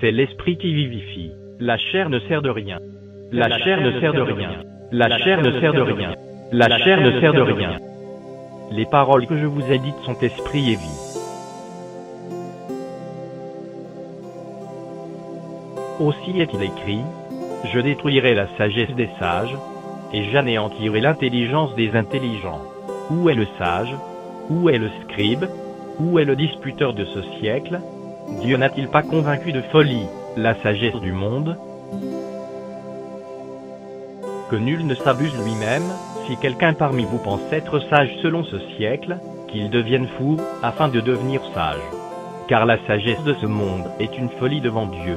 C'est l'esprit qui vivifie. La chair ne sert de rien. La chair ne sert de rien. La chair ne sert de rien. La chair ne sert de rien. Les paroles que je vous ai dites sont esprit et vie. Aussi est-il écrit, je détruirai la sagesse des sages, et j'anéantirai l'intelligence des intelligents. Où est le sage? Où est le scribe? Où est le disputeur de ce siècle? Dieu n'a-t-il pas convaincu de folie la sagesse du monde? Que nul ne s'abuse lui-même, si quelqu'un parmi vous pense être sage selon ce siècle, qu'il devienne fou, afin de devenir sage. Car la sagesse de ce monde est une folie devant Dieu.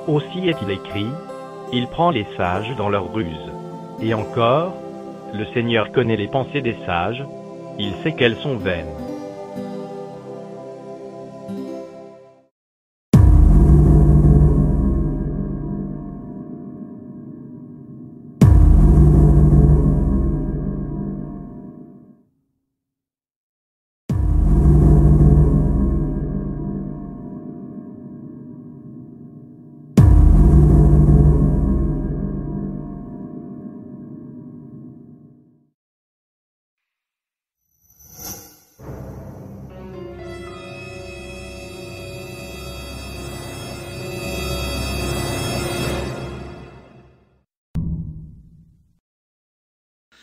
Aussi est-il écrit, il prend les sages dans leur ruse. Et encore, le Seigneur connaît les pensées des sages, il sait qu'elles sont vaines.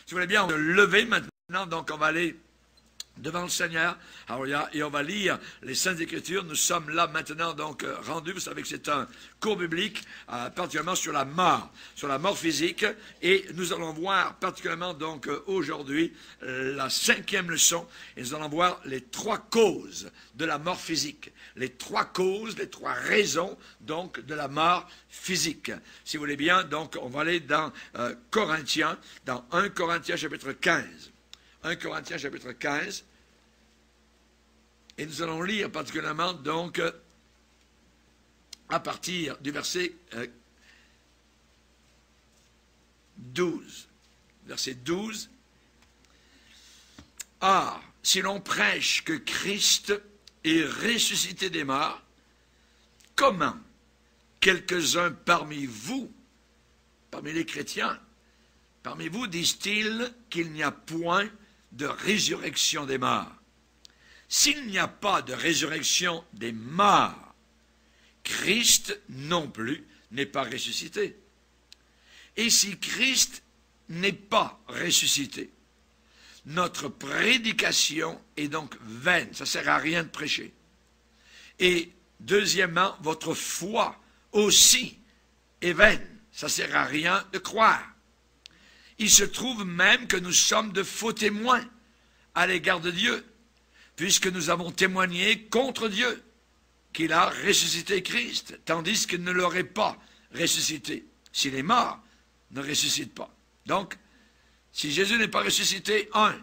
Si vous voulez bien, on va lever maintenant, donc on va aller devant le Seigneur. Et on va lire les Saintes Écritures. Nous sommes là maintenant donc rendus. Vous savez que c'est un cours biblique, particulièrement sur la mort physique. Et nous allons voir particulièrement donc aujourd'hui la 5e leçon. Et nous allons voir les 3 causes de la mort physique. Les 3 causes, les 3 raisons donc de la mort physique. Si vous voulez bien, donc on va aller dans Corinthiens, dans 1 Corinthiens chapitre 15. 1 Corinthiens chapitre 15, et nous allons lire particulièrement donc à partir du verset 12. Verset 12. Or, si l'on prêche que Christ est ressuscité des morts, comment quelques-uns parmi vous, parmi les chrétiens, parmi vous disent-ils qu'il n'y a point de résurrection des morts? S'il n'y a pas de résurrection des morts, Christ non plus n'est pas ressuscité. Et si Christ n'est pas ressuscité, notre prédication est donc vaine. Ça ne sert à rien de prêcher. Et deuxièmement, votre foi aussi est vaine. Ça ne sert à rien de croire. Il se trouve même que nous sommes de faux témoins à l'égard de Dieu, puisque nous avons témoigné contre Dieu qu'il a ressuscité Christ, tandis qu'il ne l'aurait pas ressuscité. S'il est mort, ne ressuscite pas. Donc, si Jésus n'est pas ressuscité, 1,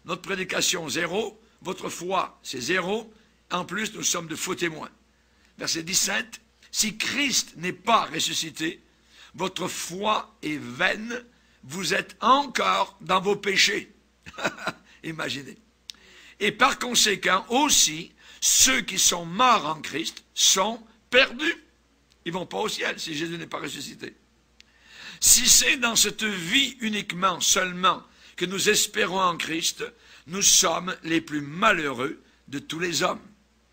notre prédication 0, votre foi c'est 0, en plus nous sommes de faux témoins. Verset 17, si Christ n'est pas ressuscité, votre foi est vaine, vous êtes encore dans vos péchés. Imaginez. Et par conséquent, aussi, ceux qui sont morts en Christ sont perdus. Ils ne vont pas au ciel si Jésus n'est pas ressuscité. Si c'est dans cette vie uniquement, seulement, que nous espérons en Christ, nous sommes les plus malheureux de tous les hommes.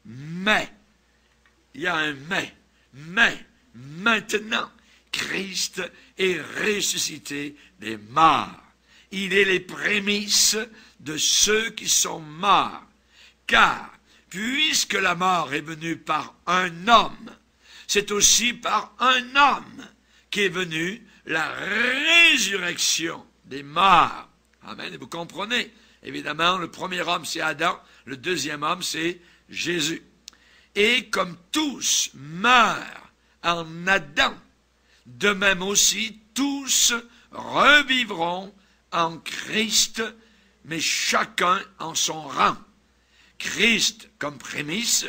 Mais, il y a un mais, maintenant, Christ est ressuscité des morts. Il est les prémices de ceux qui sont morts. Car, puisque la mort est venue par un homme, c'est aussi par un homme qu'est venue la résurrection des morts. Amen. Et vous comprenez, évidemment, le premier homme, c'est Adam, le deuxième homme, c'est Jésus. Et comme tous meurent en Adam, de même aussi, tous revivront en Christ, mais chacun en son rang. Christ comme prémisse,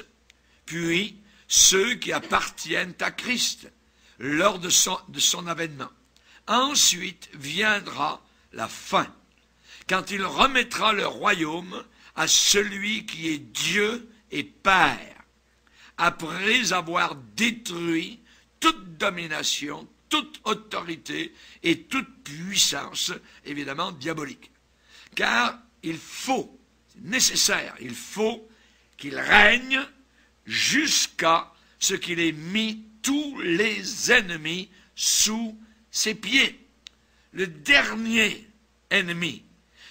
puis ceux qui appartiennent à Christ lors de son avènement. Ensuite viendra la fin, quand il remettra le royaume à celui qui est Dieu et Père, après avoir détruit toute domination, toute autorité et toute puissance, évidemment, diabolique. Car il faut, c'est nécessaire, il faut qu'il règne jusqu'à ce qu'il ait mis tous les ennemis sous ses pieds. Le dernier ennemi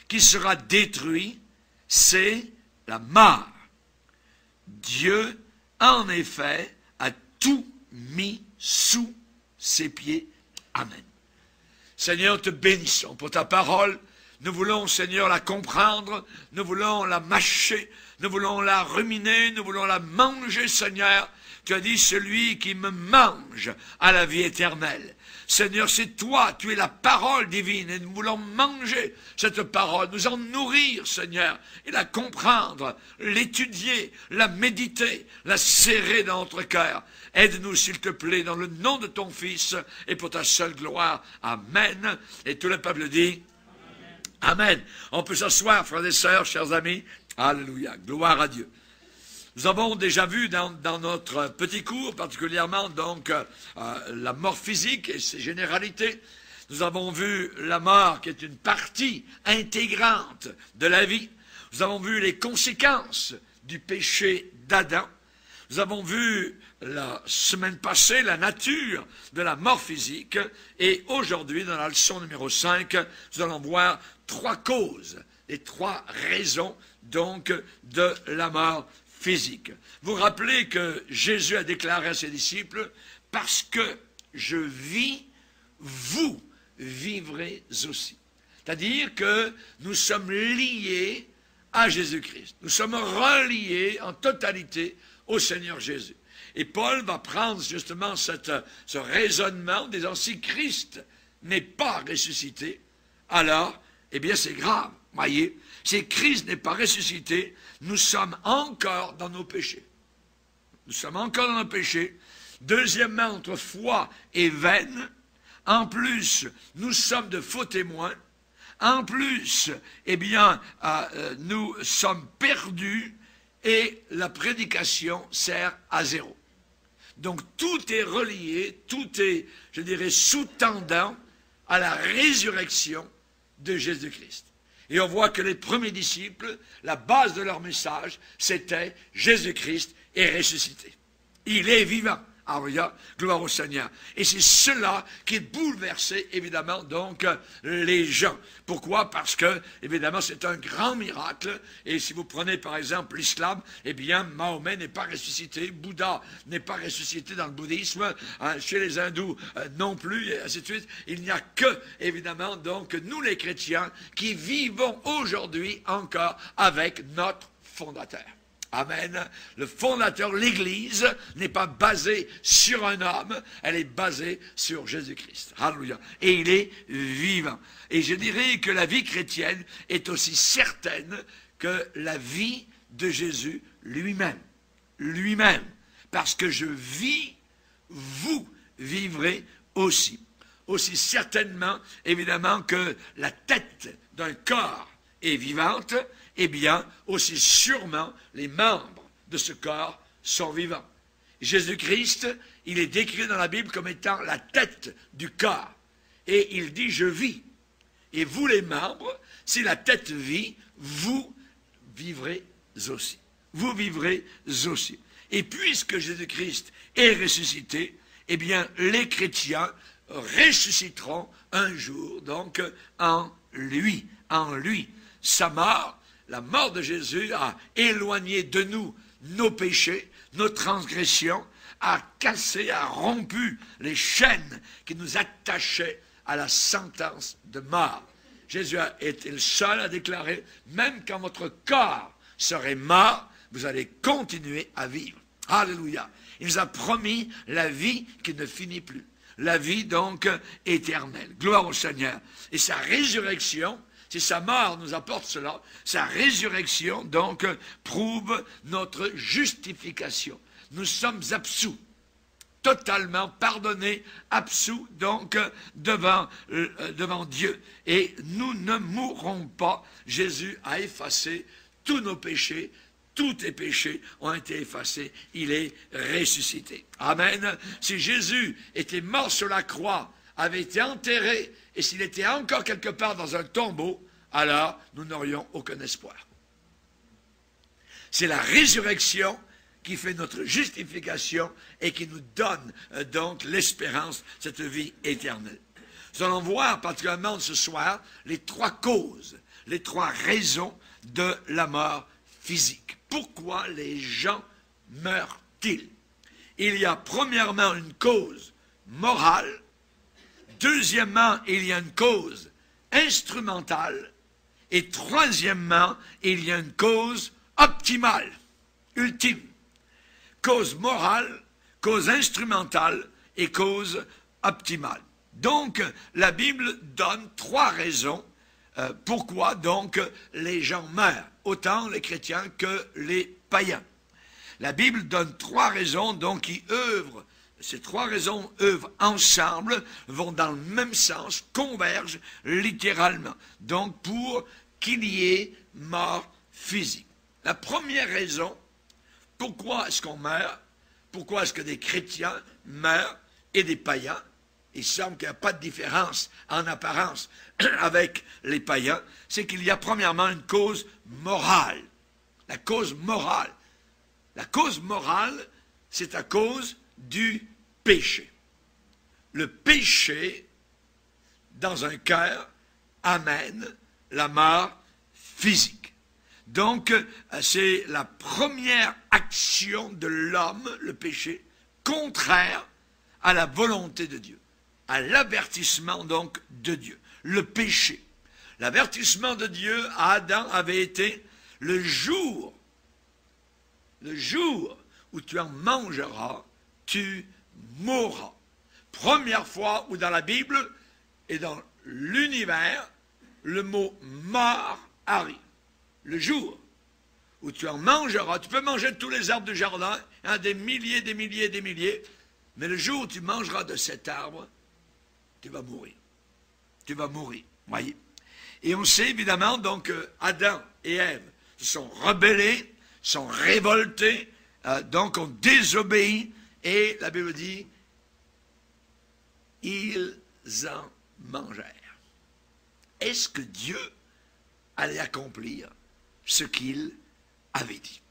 qui sera détruit, c'est la mort. Dieu, en effet, a tout mis sous ses pieds. Amen. Seigneur, te bénissons pour ta parole. Nous voulons, Seigneur, la comprendre. Nous voulons la mâcher. Nous voulons la ruminer. Nous voulons la manger, Seigneur. Tu as dit, celui qui me mange a la vie éternelle. Seigneur, c'est toi, tu es la parole divine, et nous voulons manger cette parole, nous en nourrir, Seigneur, et la comprendre, l'étudier, la méditer, la serrer dans notre cœur. Aide-nous, s'il te plaît, dans le nom de ton Fils, et pour ta seule gloire. Amen. Et tout le peuple dit Amen. On peut s'asseoir, frères et sœurs, chers amis. Alléluia. Gloire à Dieu. Nous avons déjà vu dans notre petit cours, particulièrement donc la mort physique et ses généralités. Nous avons vu la mort qui est une partie intégrante de la vie. Nous avons vu les conséquences du péché d'Adam. Nous avons vu la semaine passée la nature de la mort physique. Et aujourd'hui, dans la leçon numéro 5, nous allons voir 3 causes, les 3 raisons donc de la mort physique. Vous rappelez que Jésus a déclaré à ses disciples, parce que je vis, vous vivrez aussi. C'est-à-dire que nous sommes liés à Jésus-Christ. Nous sommes reliés en totalité au Seigneur Jésus. Et Paul va prendre justement ce raisonnement en disant, si Christ n'est pas ressuscité, alors, eh bien c'est grave, voyez. Si Christ n'est pas ressuscité, nous sommes encore dans nos péchés. Nous sommes encore dans nos péchés. Deuxièmement, notre foi est vaine. En plus, nous sommes de faux témoins. En plus, eh bien, nous sommes perdus et la prédication sert à zéro. Donc, tout est relié, tout est, je dirais, sous-tendant à la résurrection de Jésus-Christ. Et on voit que les premiers disciples, la base de leur message, c'était Jésus-Christ est ressuscité. Il est vivant. Alléluia, gloire au Seigneur. Et c'est cela qui bouleversait évidemment donc les gens. Pourquoi? Parce que évidemment c'est un grand miracle. Et si vous prenez par exemple l'islam, eh bien Mahomet n'est pas ressuscité, Bouddha n'est pas ressuscité dans le bouddhisme, chez les hindous non plus, et ainsi de suite. Il n'y a que évidemment donc nous les chrétiens qui vivons aujourd'hui encore avec notre fondateur. Amen. Le fondateur, l'Église, n'est pas basée sur un homme, elle est basée sur Jésus-Christ. Alléluia. Et il est vivant. Et je dirais que la vie chrétienne est aussi certaine que la vie de Jésus lui-même. Lui-même. Parce que je vis, vous vivrez aussi. Aussi certainement, évidemment, que la tête d'un corps est vivante, eh bien, aussi sûrement, les membres de ce corps sont vivants. Jésus-Christ, il est décrit dans la Bible comme étant la tête du corps. Et il dit, je vis. Et vous, les membres, si la tête vit, vous vivrez aussi. Vous vivrez aussi. Et puisque Jésus-Christ est ressuscité, eh bien, les chrétiens ressusciteront un jour, donc, en lui. En lui. Sa mort, la mort de Jésus a éloigné de nous nos péchés, nos transgressions, a cassé, a rompu les chaînes qui nous attachaient à la sentence de mort. Jésus a été le seul à déclarer, même quand votre corps serait mort, vous allez continuer à vivre. Alléluia. Il nous a promis la vie qui ne finit plus. La vie donc éternelle. Gloire au Seigneur. Et sa résurrection, si sa mort nous apporte cela, sa résurrection, donc, prouve notre justification. Nous sommes absous, totalement pardonnés, absous, donc, devant Dieu. Et nous ne mourrons pas. Jésus a effacé tous nos péchés, tous tes péchés ont été effacés, il est ressuscité. Amen. Si Jésus était mort sur la croix, avait été enterré, et s'il était encore quelque part dans un tombeau, alors nous n'aurions aucun espoir. C'est la résurrection qui fait notre justification et qui nous donne donc l'espérance, cette vie éternelle. Nous allons voir particulièrement ce soir les trois causes, les trois raisons de la mort physique. Pourquoi les gens meurent-ils? Il y a premièrement une cause morale, deuxièmement, il y a une cause instrumentale, et troisièmement, il y a une cause optimale, ultime. Cause morale, cause instrumentale et cause optimale. Donc, la Bible donne trois raisons pourquoi donc les gens meurent, autant les chrétiens que les païens. La Bible donne trois raisons donc qui œuvrent. Ces trois raisons œuvrent ensemble, vont dans le même sens, convergent littéralement. Donc, pour qu'il y ait mort physique. La première raison, pourquoi est-ce qu'on meurt? Pourquoi est-ce que des chrétiens meurent et des païens? Il semble qu'il n'y a pas de différence en apparence avec les païens. C'est qu'il y a premièrement une cause morale. La cause morale. La cause morale, c'est à cause du péché. Le péché, dans un cœur, amène la mort physique. Donc, c'est la première action de l'homme, le péché, contraire à la volonté de Dieu, à l'avertissement donc de Dieu. Le péché. L'avertissement de Dieu à Adam avait été le jour où tu en mangeras, tu mourras. Première fois où dans la Bible et dans l'univers, le mot mort arrive. Le jour où tu en mangeras, tu peux manger de tous les arbres du jardin, hein, des milliers, mais le jour où tu mangeras de cet arbre, tu vas mourir. Tu vas mourir, voyez. Et on sait évidemment donc Adam et Ève se sont rebellés, sont révoltés, donc ont désobéi, et la Bible dit, ils en mangèrent. Est-ce que Dieu allait accomplir ce qu'il avait dit?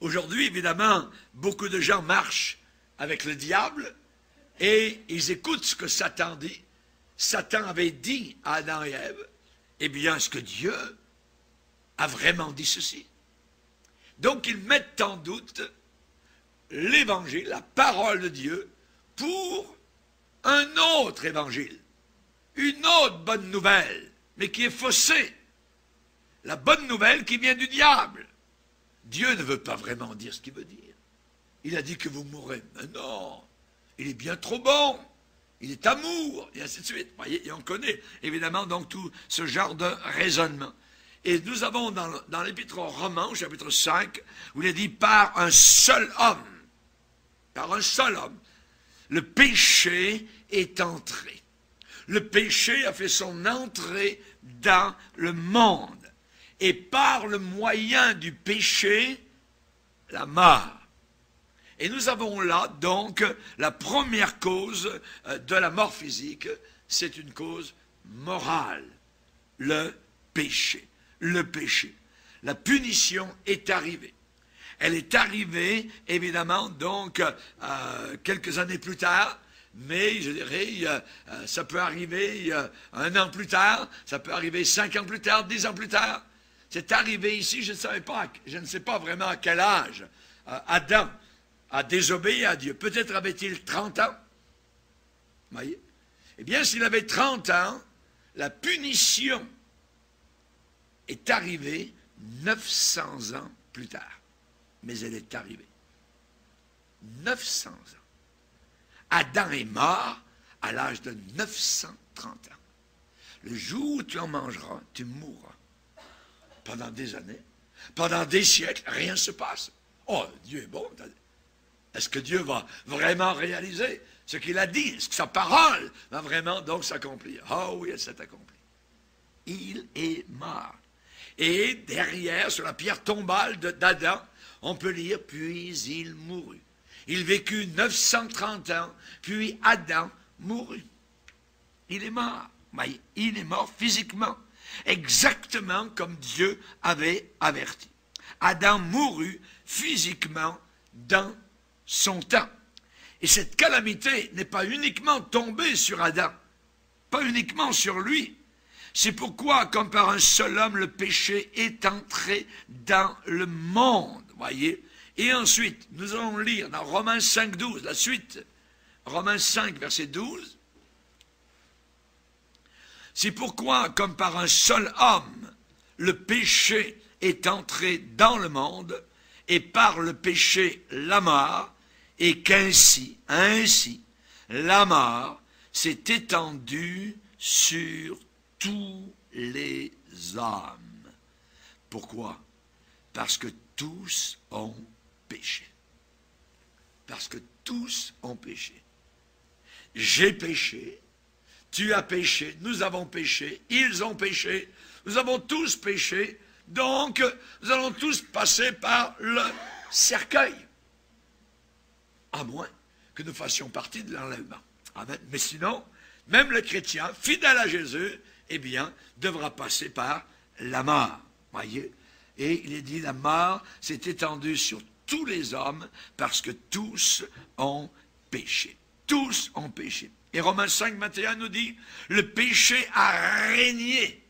Aujourd'hui, évidemment, beaucoup de gens marchent avec le diable et ils écoutent ce que Satan dit. Satan avait dit à Adam et Ève, eh bien, est-ce que Dieu a vraiment dit ceci? Donc, ils mettent en doute l'évangile, la parole de Dieu, pour un autre évangile, une autre bonne nouvelle, mais qui est faussée. La bonne nouvelle qui vient du diable. Dieu ne veut pas vraiment dire ce qu'il veut dire. Il a dit que vous mourrez. Mais non, il est bien trop bon. Il est amour, et ainsi de suite. Voyez, et on connaît évidemment donc tout ce genre de raisonnement. Et nous avons dans l'épître aux Romains, au chapitre 5, où il est dit par un seul homme, le péché est entré. Le péché a fait son entrée dans le monde. Et par le moyen du péché, la mort. Et nous avons là, donc, la première cause de la mort physique, c'est une cause morale. Le péché. Le péché. La punition est arrivée. Elle est arrivée, évidemment, donc, quelques années plus tard, mais je dirais, ça peut arriver 1 an plus tard, ça peut arriver 5 ans plus tard, 10 ans plus tard. C'est arrivé ici, je ne sais pas vraiment à quel âge Adam a désobéi à Dieu. Peut-être avait-il 30 ans. Voyez? Eh bien, s'il avait 30 ans, la punition est arrivée 900 ans plus tard. Mais elle est arrivée. 900 ans. Adam est mort à l'âge de 930 ans. Le jour où tu en mangeras, tu mourras. Pendant des années, pendant des siècles, rien ne se passe. Oh, Dieu est bon. Est-ce que Dieu va vraiment réaliser ce qu'il a dit? Est-ce que sa parole va vraiment donc s'accomplir? Oh oui, elle s'est accomplie. Il est mort. Et derrière, sur la pierre tombale d'Adam, on peut lire « Puis il mourut ». Il vécut 930 ans, puis Adam mourut. Il est mort. Mais il est mort physiquement, exactement comme Dieu avait averti. Adam mourut physiquement dans son temps. Et cette calamité n'est pas uniquement tombée sur Adam, pas uniquement sur lui. C'est pourquoi, comme par un seul homme, le péché est entré dans le monde. Voyez. Et ensuite, nous allons lire dans Romains 5, 12, la suite. Romains 5, verset 12. C'est pourquoi, comme par un seul homme, le péché est entré dans le monde, et par le péché la mort, et qu'ainsi, la mort s'est étendue sur tous les hommes. Pourquoi? Parce que tous ont péché. Parce que tous ont péché. J'ai péché. Tu as péché, nous avons péché, ils ont péché, nous avons tous péché, donc nous allons tous passer par le cercueil. À moins que nous fassions partie de l'enlèvement. Amen. Mais sinon, même le chrétien, fidèle à Jésus, eh bien, devra passer par la mort. Voyez? Et il est dit, la mort s'est étendue sur tous les hommes parce que tous ont péché. Tous ont péché. Et Romains 5, 21 nous dit, le péché a régné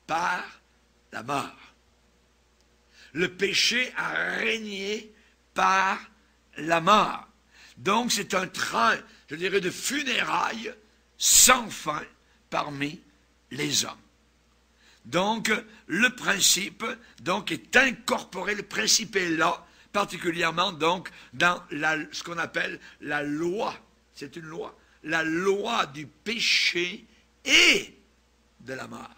par la mort. Le péché a régné par la mort. Donc c'est un train, je dirais, de funérailles sans fin parmi les hommes. Donc le principe donc, est incorporé, le principe est là, particulièrement donc dans ce qu'on appelle la loi. C'est une loi. La loi du péché et de la mort.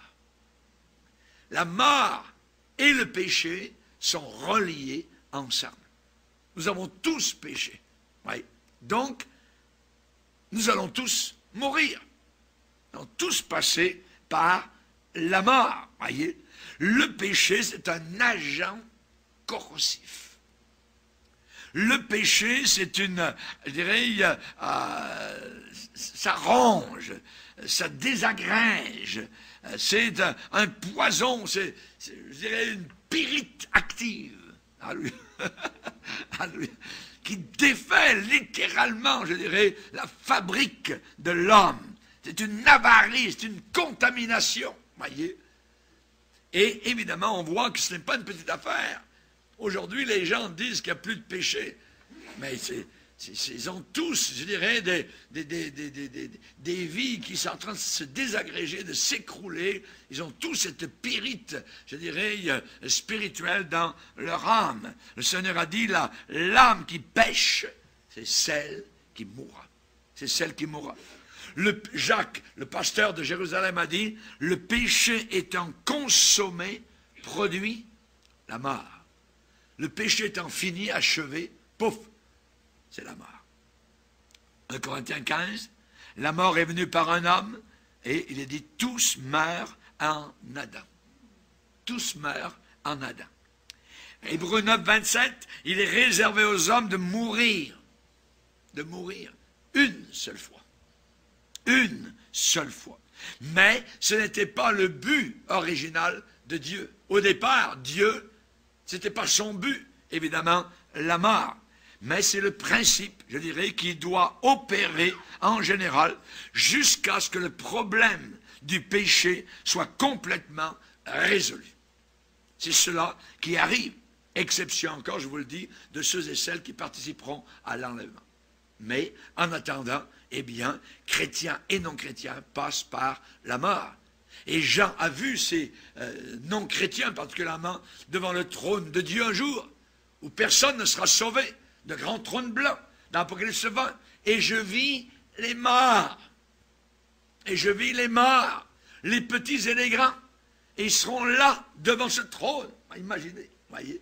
La mort et le péché sont reliés ensemble. Nous avons tous péché. Oui. Donc, nous allons tous mourir. Nous allons tous passer par la mort. Voyez, le péché, c'est un agent corrosif. Le péché, c'est une, je dirais, ça ronge, ça désagrège, c'est un poison, c'est, je dirais, une pyrite active. Qui défait littéralement, je dirais, la fabrique de l'homme. C'est une avarie, c'est une contamination, voyez. Et évidemment, on voit que ce n'est pas une petite affaire. Aujourd'hui, les gens disent qu'il n'y a plus de péché. Mais ils ont tous, je dirais, des vies qui sont en train de se désagréger, de s'écrouler. Ils ont tous cette pyrite, je dirais, spirituelle dans leur âme. Le Seigneur a dit, l'âme qui pêche, c'est celle qui mourra. C'est celle qui mourra. Jacques, le pasteur de Jérusalem, a dit, le péché étant consommé, produit la mort. Le péché étant fini, achevé, pouf, c'est la mort. 1 Corinthiens 15, la mort est venue par un homme, et il est dit, tous meurent en Adam. Tous meurent en Adam. Hébreux 9, 27, il est réservé aux hommes de mourir une seule fois. Une seule fois. Mais ce n'était pas le but original de Dieu. Au départ, Dieu, ce n'était pas son but, évidemment, la mort. Mais c'est le principe, je dirais, qui doit opérer en général jusqu'à ce que le problème du péché soit complètement résolu. C'est cela qui arrive, exception encore, je vous le dis, de ceux et celles qui participeront à l'enlèvement. Mais en attendant, eh bien, chrétiens et non-chrétiens passent par la mort. Et Jean a vu ces non-chrétiens particulièrement devant le trône de Dieu un jour, où personne ne sera sauvé, de grands trônes blancs, dans l'Apocalypse 20. Et je vis les morts. Et je vis les morts, les petits et les grands. Et ils seront là, devant ce trône. Imaginez, voyez.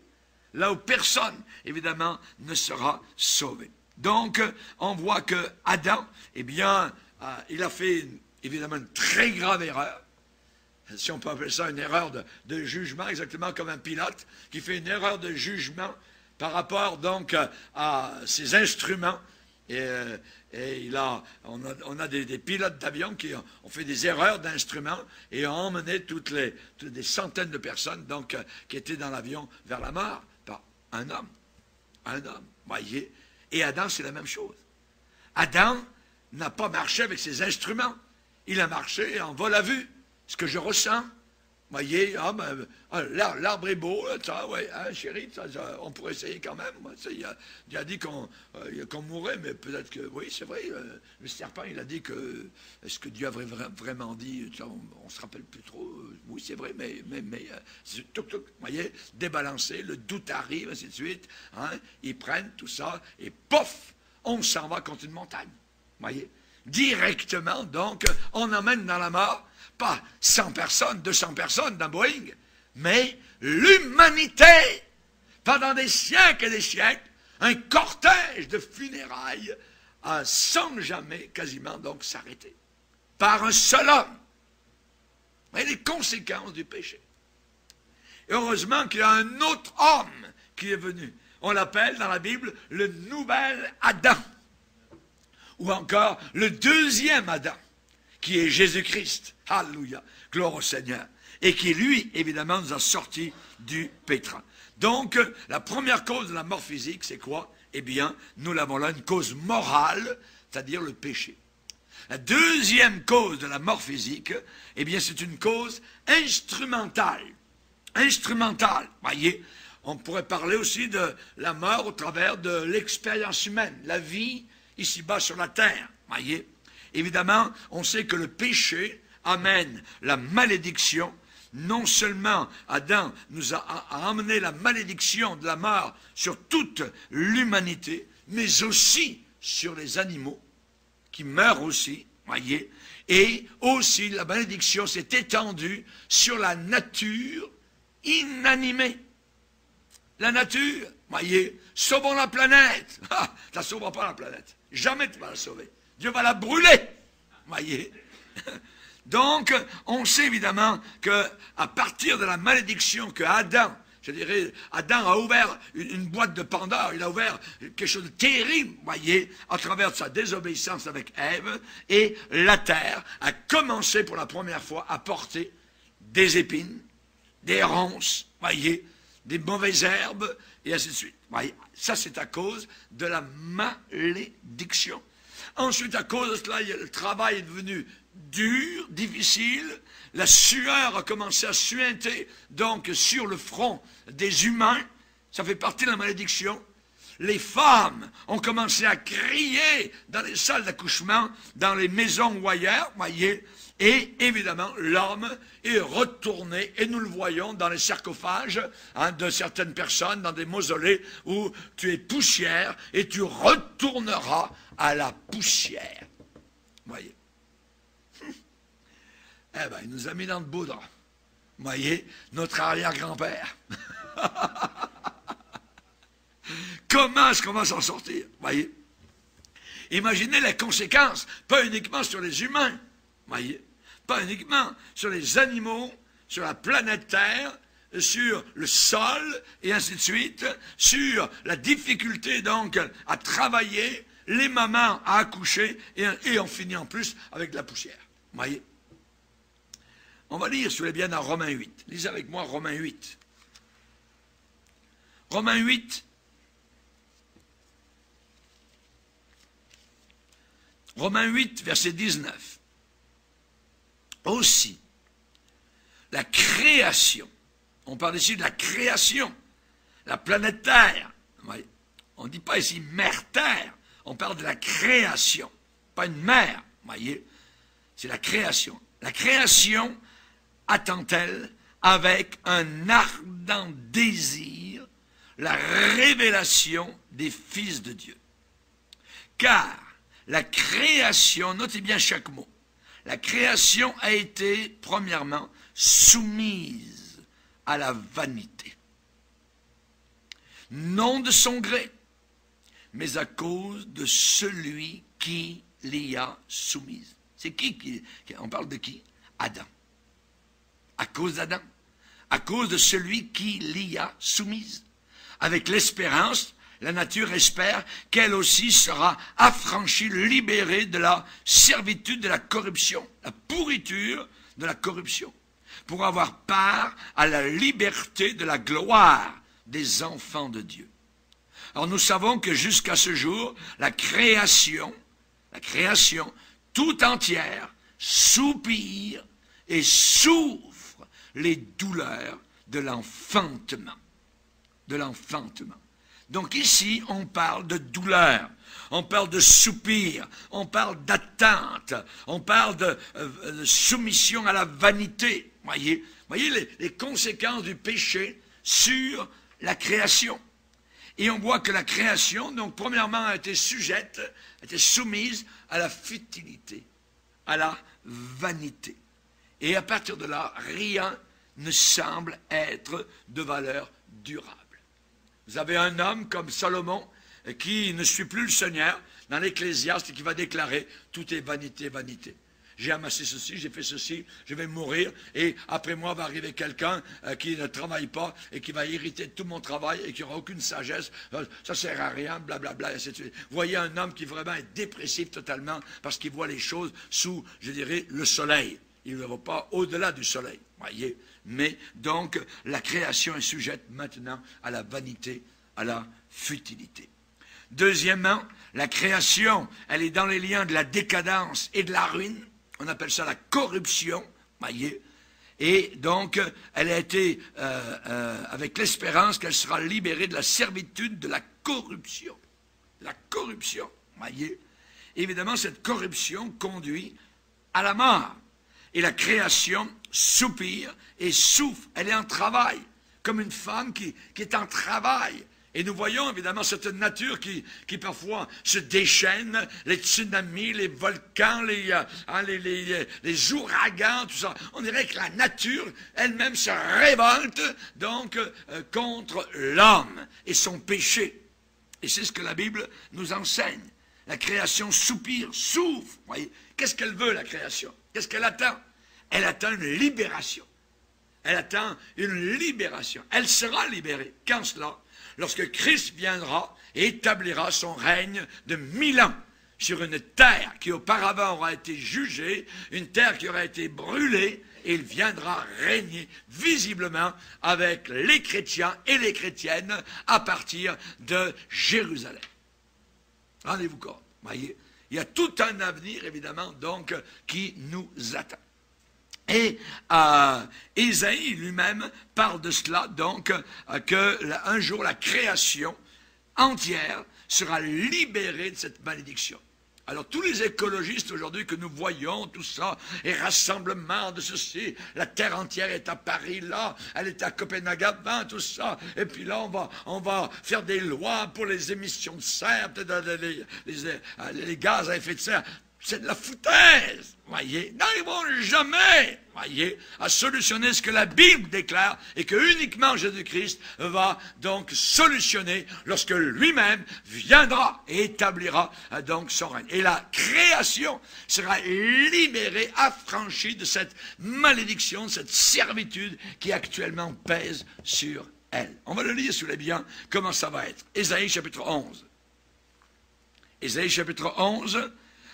Là où personne, évidemment, ne sera sauvé. Donc, on voit que Adam, eh bien, il a fait évidemment une très grave erreur. si on peut appeler ça une erreur de jugement, exactement comme un pilote qui fait une erreur de jugement par rapport donc à ses instruments. Et on a des pilotes d'avion qui ont fait des erreurs d'instruments et ont emmené toutes des centaines de personnes donc, qui étaient dans l'avion vers la mort par un homme. Un homme, voyez. Et Adam, c'est la même chose. Adam n'a pas marché avec ses instruments. Il a marché en vol à vue. Ce que je ressens, voyez, l'arbre est beau, ça, ouais, hein, chérie, on pourrait essayer quand même. Il a dit qu'on mourrait, mais peut-être que, oui, c'est vrai, le serpent, il a dit que, est-ce que Dieu avait vraiment dit, on ne se rappelle plus trop, oui, c'est vrai, mais vous voyez, débalancé, le doute arrive, ainsi de suite, hein, ils prennent tout ça, et pof, on s'en va contre une montagne, voyez, directement, donc, on emmène dans la mort, pas 100 personnes, 200 personnes dans Boeing, mais l'humanité, pendant des siècles et des siècles, un cortège de funérailles sans jamais quasiment donc s'arrêter. Par un seul homme. Et les conséquences du péché. Et heureusement qu'il y a un autre homme qui est venu. On l'appelle dans la Bible le nouvel Adam. Ou encore le deuxième Adam, qui est Jésus-Christ. Alléluia, gloire au Seigneur. Et qui, lui, évidemment, nous a sortis du pétrin. Donc, la première cause de la mort physique, c'est quoi? Eh bien, nous l'avons là, une cause morale, c'est-à-dire le péché. La deuxième cause de la mort physique, eh bien, c'est une cause instrumentale. Instrumentale, voyez, on pourrait parler aussi de la mort au travers de l'expérience humaine, la vie ici-bas sur la terre, voyez. Évidemment, on sait que le péché amène la malédiction. Non seulement Adam nous a amené la malédiction de la mort sur toute l'humanité, mais aussi sur les animaux qui meurent aussi, voyez. Et aussi la malédiction s'est étendue sur la nature inanimée. La nature, voyez, sauvons la planète. Ah, tu ne sauveras pas la planète. Jamais tu vas la sauver. Dieu va la brûler, voyez. Donc, on sait évidemment qu'à partir de la malédiction que Adam, je dirais, Adam a ouvert une boîte de Pandore, il a ouvert quelque chose de terrible, voyez, à travers sa désobéissance avec Ève, et la terre a commencé pour la première fois à porter des épines, des ronces, voyez, des mauvaises herbes, et ainsi de suite. Voyez, ça c'est à cause de la malédiction. Ensuite, à cause de cela, le travail est devenu dur, difficile. La sueur a commencé à suinter donc sur le front des humains. Ça fait partie de la malédiction. Les femmes ont commencé à crier dans les salles d'accouchement, dans les maisons ou ailleurs, voyez. Et évidemment, l'homme est retourné, et nous le voyons dans les sarcophages de certaines personnes, dans des mausolées, où tu es poussière et tu retourneras à la poussière. Voyez. Eh bien, il nous a mis dans le beau drap. Voyez, notre arrière-grand-père. Comment est-ce qu'on va s'en sortir? Voyez. Imaginez les conséquences, pas uniquement sur les humains, voyez, pas uniquement sur les animaux, sur la planète Terre, sur le sol, et ainsi de suite, sur la difficulté donc à travailler, les mamans à accoucher, et on finit en plus avec de la poussière. Voyez. On va lire, si vous voulez bien, dans Romains 8. Lisez avec moi Romains 8. Romains 8. Romains 8, verset 19. Aussi, la création, on parle ici de la création, la planète Terre. On ne dit pas ici mère Terre, on parle de la création, pas une mère, voyez, c'est la création. La création attend-elle avec un ardent désir la révélation des fils de Dieu. Car la création, notez bien chaque mot, la création a été, premièrement, soumise à la vanité. Non de son gré, mais à cause de celui qui l'y a soumise. C'est qui on parle de qui? Adam. à cause d'Adam, à cause de celui qui l'y a soumise. Avec l'espérance, la nature espère qu'elle aussi sera affranchie, libérée de la servitude de la corruption, la pourriture de la corruption, pour avoir part à la liberté de la gloire des enfants de Dieu. Alors nous savons que jusqu'à ce jour, la création tout entière soupire et souffre les douleurs de l'enfantement. Donc ici, on parle de douleur, on parle de soupir, on parle d'attente, on parle de soumission à la vanité. Voyez les conséquences du péché sur la création. Et on voit que la création, donc premièrement, a été soumise à la futilité, à la vanité. Et à partir de là, rien ne semble être de valeur durable. Vous avez un homme comme Salomon qui ne suit plus le Seigneur dans l'Ecclésiaste et qui va déclarer « Tout est vanité, vanité. J'ai amassé ceci, j'ai fait ceci, je vais mourir et après moi va arriver quelqu'un qui ne travaille pas et qui va hériter de tout mon travail et qui n'aura aucune sagesse. Ça ne sert à rien, blablabla, et ainsi de suite. » Vous voyez un homme qui vraiment est dépressif totalement parce qu'il voit les choses sous, je dirais, le soleil. Il ne va pas au-delà du soleil, voyez. Mais donc, la création est sujette maintenant à la vanité, à la futilité. Deuxièmement, la création, elle est dans les liens de la décadence et de la ruine. On appelle ça la corruption, voyez. Et donc, elle a été avec l'espérance qu'elle sera libérée de la servitude de la corruption. La corruption, voyez. Évidemment, cette corruption conduit à la mort. Et la création soupire et souffre. Elle est en travail, comme une femme qui est en travail. Et nous voyons évidemment cette nature qui parfois se déchaîne, les tsunamis, les volcans, les ouragans, tout ça. On dirait que la nature elle-même se révolte donc contre l'homme et son péché. Et c'est ce que la Bible nous enseigne. La création soupire, souffre. Voyez, qu'est-ce qu'elle veut, la création? Qu'est-ce qu'elle attend? Elle attend une libération. Elle attend une libération. Elle sera libérée. Quand cela? Lorsque Christ viendra et établira son règne de 1000 ans sur une terre qui auparavant aura été jugée, une terre qui aura été brûlée, et il viendra régner visiblement avec les chrétiens et les chrétiennes à partir de Jérusalem. Rendez-vous compte, voyez, il y a tout un avenir, évidemment, donc, qui nous attend. Et Ésaïe lui-même parle de cela, donc, qu'un jour la création entière sera libérée de cette malédiction. Alors tous les écologistes aujourd'hui que nous voyons, tout ça, et rassemblement de ceci, la terre entière est à Paris, là, elle est à Copenhague avant, tout ça, et puis là on va faire des lois pour les émissions de serre, peut-être les gaz à effet de serre. C'est de la foutaise, voyez. N'arriveront jamais, voyez, à solutionner ce que la Bible déclare et que uniquement Jésus-Christ va donc solutionner lorsque lui-même viendra et établira donc son règne. Et la création sera libérée, affranchie de cette malédiction, de cette servitude qui actuellement pèse sur elle. On va le lire sous les biens, comment ça va être. Ésaïe chapitre 11. Ésaïe chapitre 11.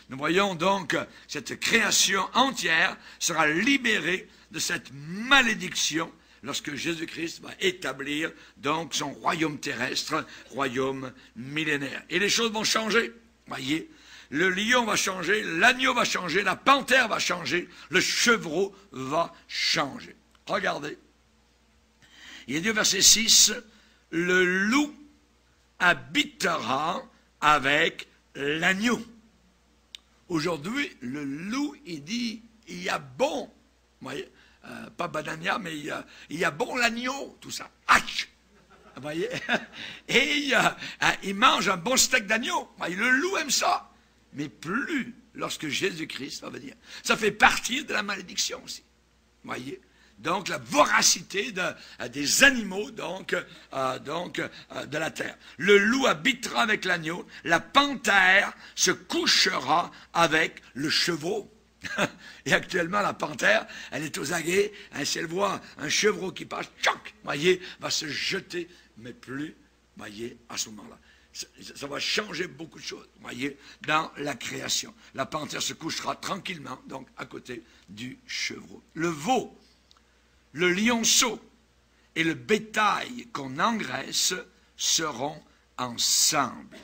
Nous voyons donc cette création entière sera libérée de cette malédiction lorsque Jésus-Christ va établir donc son royaume terrestre, royaume millénaire. Et les choses vont changer, voyez. Le lion va changer, l'agneau va changer, la panthère va changer, le chevreau va changer. Regardez. Il est dit au verset 6, le loup habitera avec l'agneau. Aujourd'hui, le loup, il dit, il y a bon, vous voyez, pas banania, mais il y a bon l'agneau, tout ça. Hache! Vous voyez? Et il mange un bon steak d'agneau. Le loup aime ça. Mais plus lorsque Jésus-Christ va venir. Ça fait partie de la malédiction aussi. Vous voyez? Donc, la voracité des animaux, donc, de la terre. Le loup habitera avec l'agneau, la panthère se couchera avec le chevreau. Et actuellement, la panthère, elle est aux aguets, hein, si elle voit un chevreau qui passe, tchoc, voyez, va se jeter, mais plus, voyez, à ce moment-là. Ça va changer beaucoup de choses, voyez, dans la création. La panthère se couchera tranquillement, donc, à côté du chevreau. Le veau, le lionceau et le bétail qu'on engraisse seront ensemble.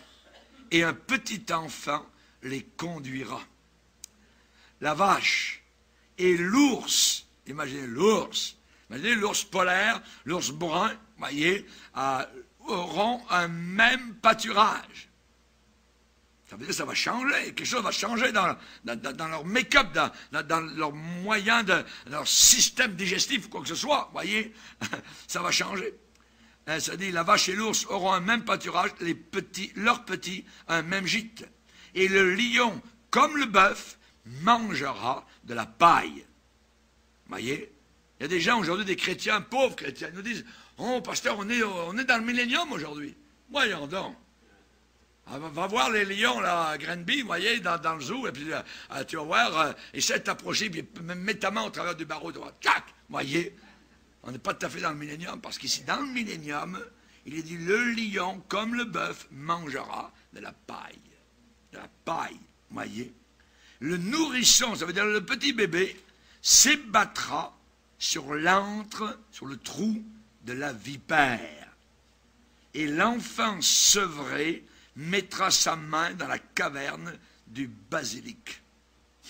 Et un petit enfant les conduira. La vache et l'ours, imaginez l'ours polaire, l'ours brun, voyez, auront un même pâturage. Ça veut dire que ça va changer, quelque chose va changer dans leur make-up, dans leur moyen, dans leur système digestif ou quoi que ce soit, voyez, ça va changer. Ça dit, la vache et l'ours auront un même pâturage, leurs petits un même gîte. Et le lion, comme le bœuf, mangera de la paille. Voyez? Il y a des gens aujourd'hui, des chrétiens, pauvres chrétiens, ils nous disent, oh, pasteur, on est dans le millénium aujourd'hui. Voyons donc. Va voir les lions, là, à Granby, vous voyez, dans le zoo, et puis tu vas voir, essaie de t'approcher, puis mets ta main au travers du barreau, tu vas, tac, voyez? On n'est pas tout à fait dans le millénium, parce qu'ici, dans le millénium, il est dit, le lion, comme le bœuf, mangera de la paille. De la paille, voyez? Le nourrisson, ça veut dire le petit bébé, s'ébattra sur l'antre, sur le trou de la vipère. Et l'enfant sevré mettra sa main dans la caverne du basilic.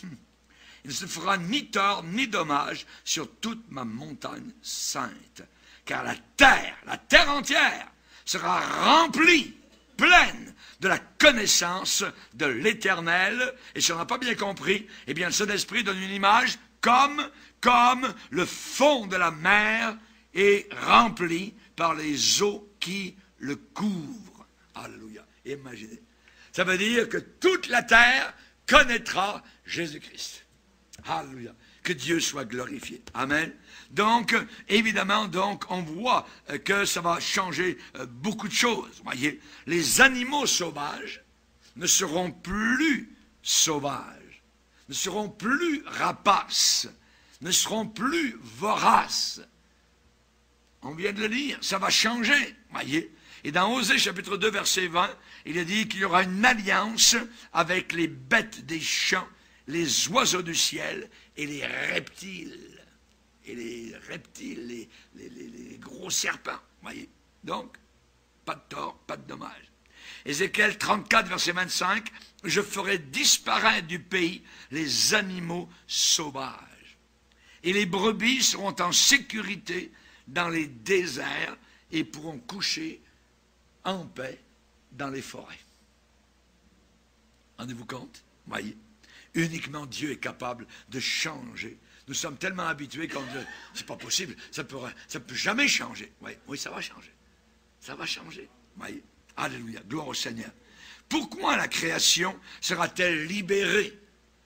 Il ne se fera ni tort ni dommage sur toute ma montagne sainte, car la terre entière, sera remplie, pleine de la connaissance de l'Éternel. Et si on n'a pas bien compris, eh bien le Saint-Esprit donne une image comme le fond de la mer est rempli par les eaux qui le couvrent. Alléluia. Imaginez. Ça veut dire que toute la terre connaîtra Jésus-Christ. Alléluia. Que Dieu soit glorifié. Amen. Donc, évidemment, on voit que ça va changer beaucoup de choses. Voyez, les animaux sauvages ne seront plus sauvages, ne seront plus rapaces, ne seront plus voraces. On vient de le lire, ça va changer. Voyez. Et dans Osée chapitre 2, verset 20, il est dit qu'il y aura une alliance avec les bêtes des champs, les oiseaux du ciel et les reptiles. Et les reptiles, les gros serpents. Voyez. Donc, pas de tort, pas de dommage. Ézéchiel 34, verset 25, je ferai disparaître du pays les animaux sauvages. Et les brebis seront en sécurité dans les déserts et pourront coucher en paix dans les forêts. Rendez-vous compte? Voyez. Uniquement Dieu est capable de changer. Nous sommes tellement habitués qu'on dit, c'est pas possible, ça peut jamais changer. Oui, ça va changer. Ça va changer. Voyez. Alléluia, gloire au Seigneur. Pourquoi la création sera-t-elle libérée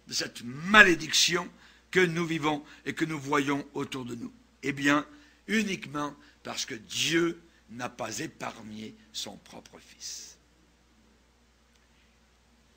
de cette malédiction que nous vivons et que nous voyons autour de nous? Eh bien, uniquement parce que Dieu n'a pas épargné son propre Fils.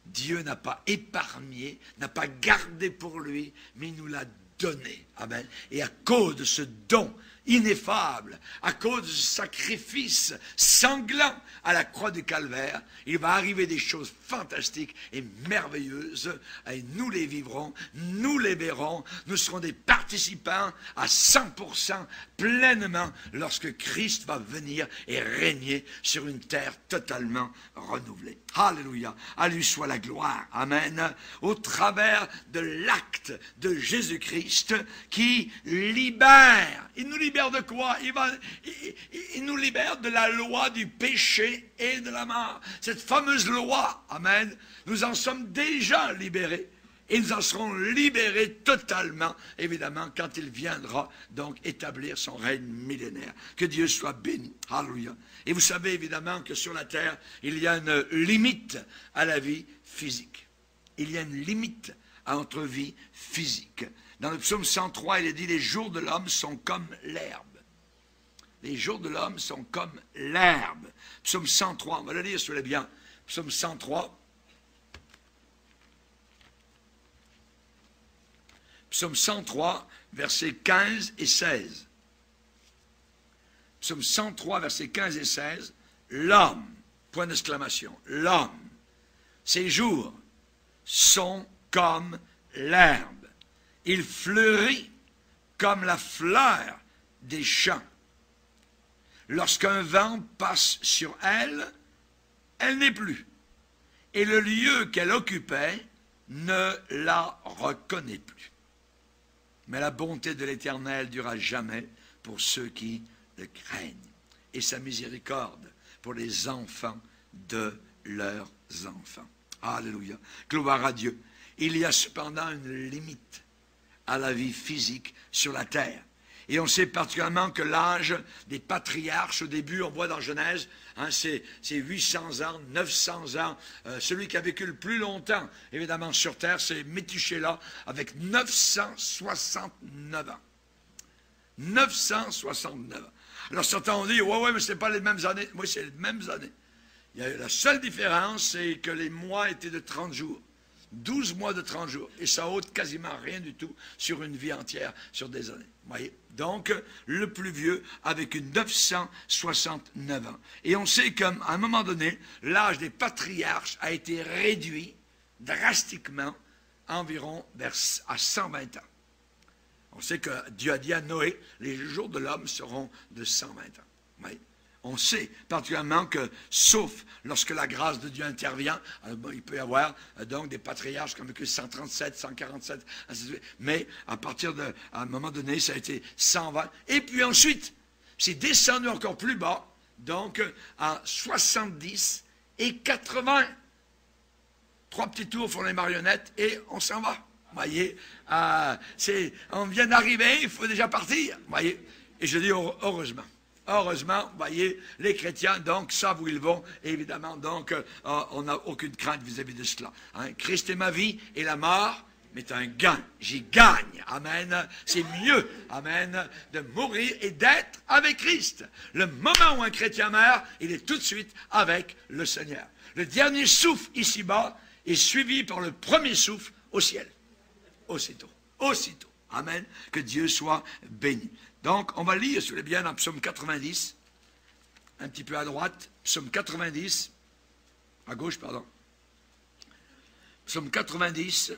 Dieu n'a pas épargné, n'a pas gardé pour lui, mais il nous l'a donné. Amen. Et à cause de ce don ineffable, à cause de ce sacrifice sanglant à la croix du Calvaire, il va arriver des choses fantastiques et merveilleuses, et nous les vivrons, nous les verrons, nous serons des participants à 100% pleinement lorsque Christ va venir et régner sur une terre totalement renouvelée. Alléluia, à lui soit la gloire, amen, au travers de l'acte de Jésus-Christ qui libère, il nous libère de quoi? Il nous libère de la loi du péché et de la mort. Cette fameuse loi, amen, nous en sommes déjà libérés. Et nous en serons libérés totalement, évidemment, quand il viendra donc établir son règne millénaire. Que Dieu soit béni. Alléluia. Et vous savez évidemment que sur la terre, il y a une limite à la vie physique. Il y a une limite à notre vie physique. Dans le psaume 103, il est dit, les jours de l'homme sont comme l'herbe. Les jours de l'homme sont comme l'herbe. Psaume 103, on va le lire si vous voulez bien. Psaume 103. Psaume 103, versets 15 et 16. Psaume 103, versets 15 et 16. L'homme, point d'exclamation, l'homme, ses jours sont comme l'herbe. Il fleurit comme la fleur des champs. Lorsqu'un vent passe sur elle, elle n'est plus. Et le lieu qu'elle occupait ne la reconnaît plus. Mais la bonté de l'Éternel durera jamais pour ceux qui le craignent, et sa miséricorde pour les enfants de leurs enfants. Alléluia. Gloire à Dieu. Il y a cependant une limite à la vie physique sur la terre. Et on sait particulièrement que l'âge des patriarches, au début, on voit dans Genèse, c'est 800 ans, 900 ans. Celui qui a vécu le plus longtemps, évidemment, sur terre, c'est Métuséla, avec 969 ans. 969 ans. Alors certains ont dit, ouais, mais ce n'est pas les mêmes années. Oui, c'est les mêmes années. La seule différence, c'est que les mois étaient de 30 jours. 12 mois de 30 jours. Et ça ôte quasiment rien du tout sur une vie entière, sur des années. Voyez? Donc, le plus vieux avec une 969 ans. Et on sait qu'à un moment donné, l'âge des patriarches a été réduit drastiquement environ à 120 ans. On sait que Dieu a dit à Noé, les jours de l'homme seront de 120 ans. Voyez? On sait particulièrement que, sauf lorsque la grâce de Dieu intervient, il peut y avoir donc des patriarches qui ont vécu 137, 147, ainsi de suite. Mais à un moment donné, ça a été 120. Et puis ensuite, c'est descendu encore plus bas, donc à 70 et 80. 3 petits tours font les marionnettes et on s'en va. Vous voyez, on vient d'arriver, il faut déjà partir. Vous voyez, et je dis heureusement. Heureusement, vous voyez, les chrétiens, donc, savent où ils vont. Et évidemment, donc, on n'a aucune crainte vis-à-vis de cela. Hein. Christ est ma vie et la mort m'est un gain. J'y gagne. Amen. C'est mieux, amen, de mourir et d'être avec Christ. Le moment où un chrétien meurt, il est tout de suite avec le Seigneur. Le dernier souffle ici-bas est suivi par le premier souffle au ciel. Aussitôt. Aussitôt. Amen. Que Dieu soit béni. Donc, on va lire, si vous voulez bien, dans Psaume 90, un petit peu à droite, Psaume 90, à gauche, pardon. Psaume 90,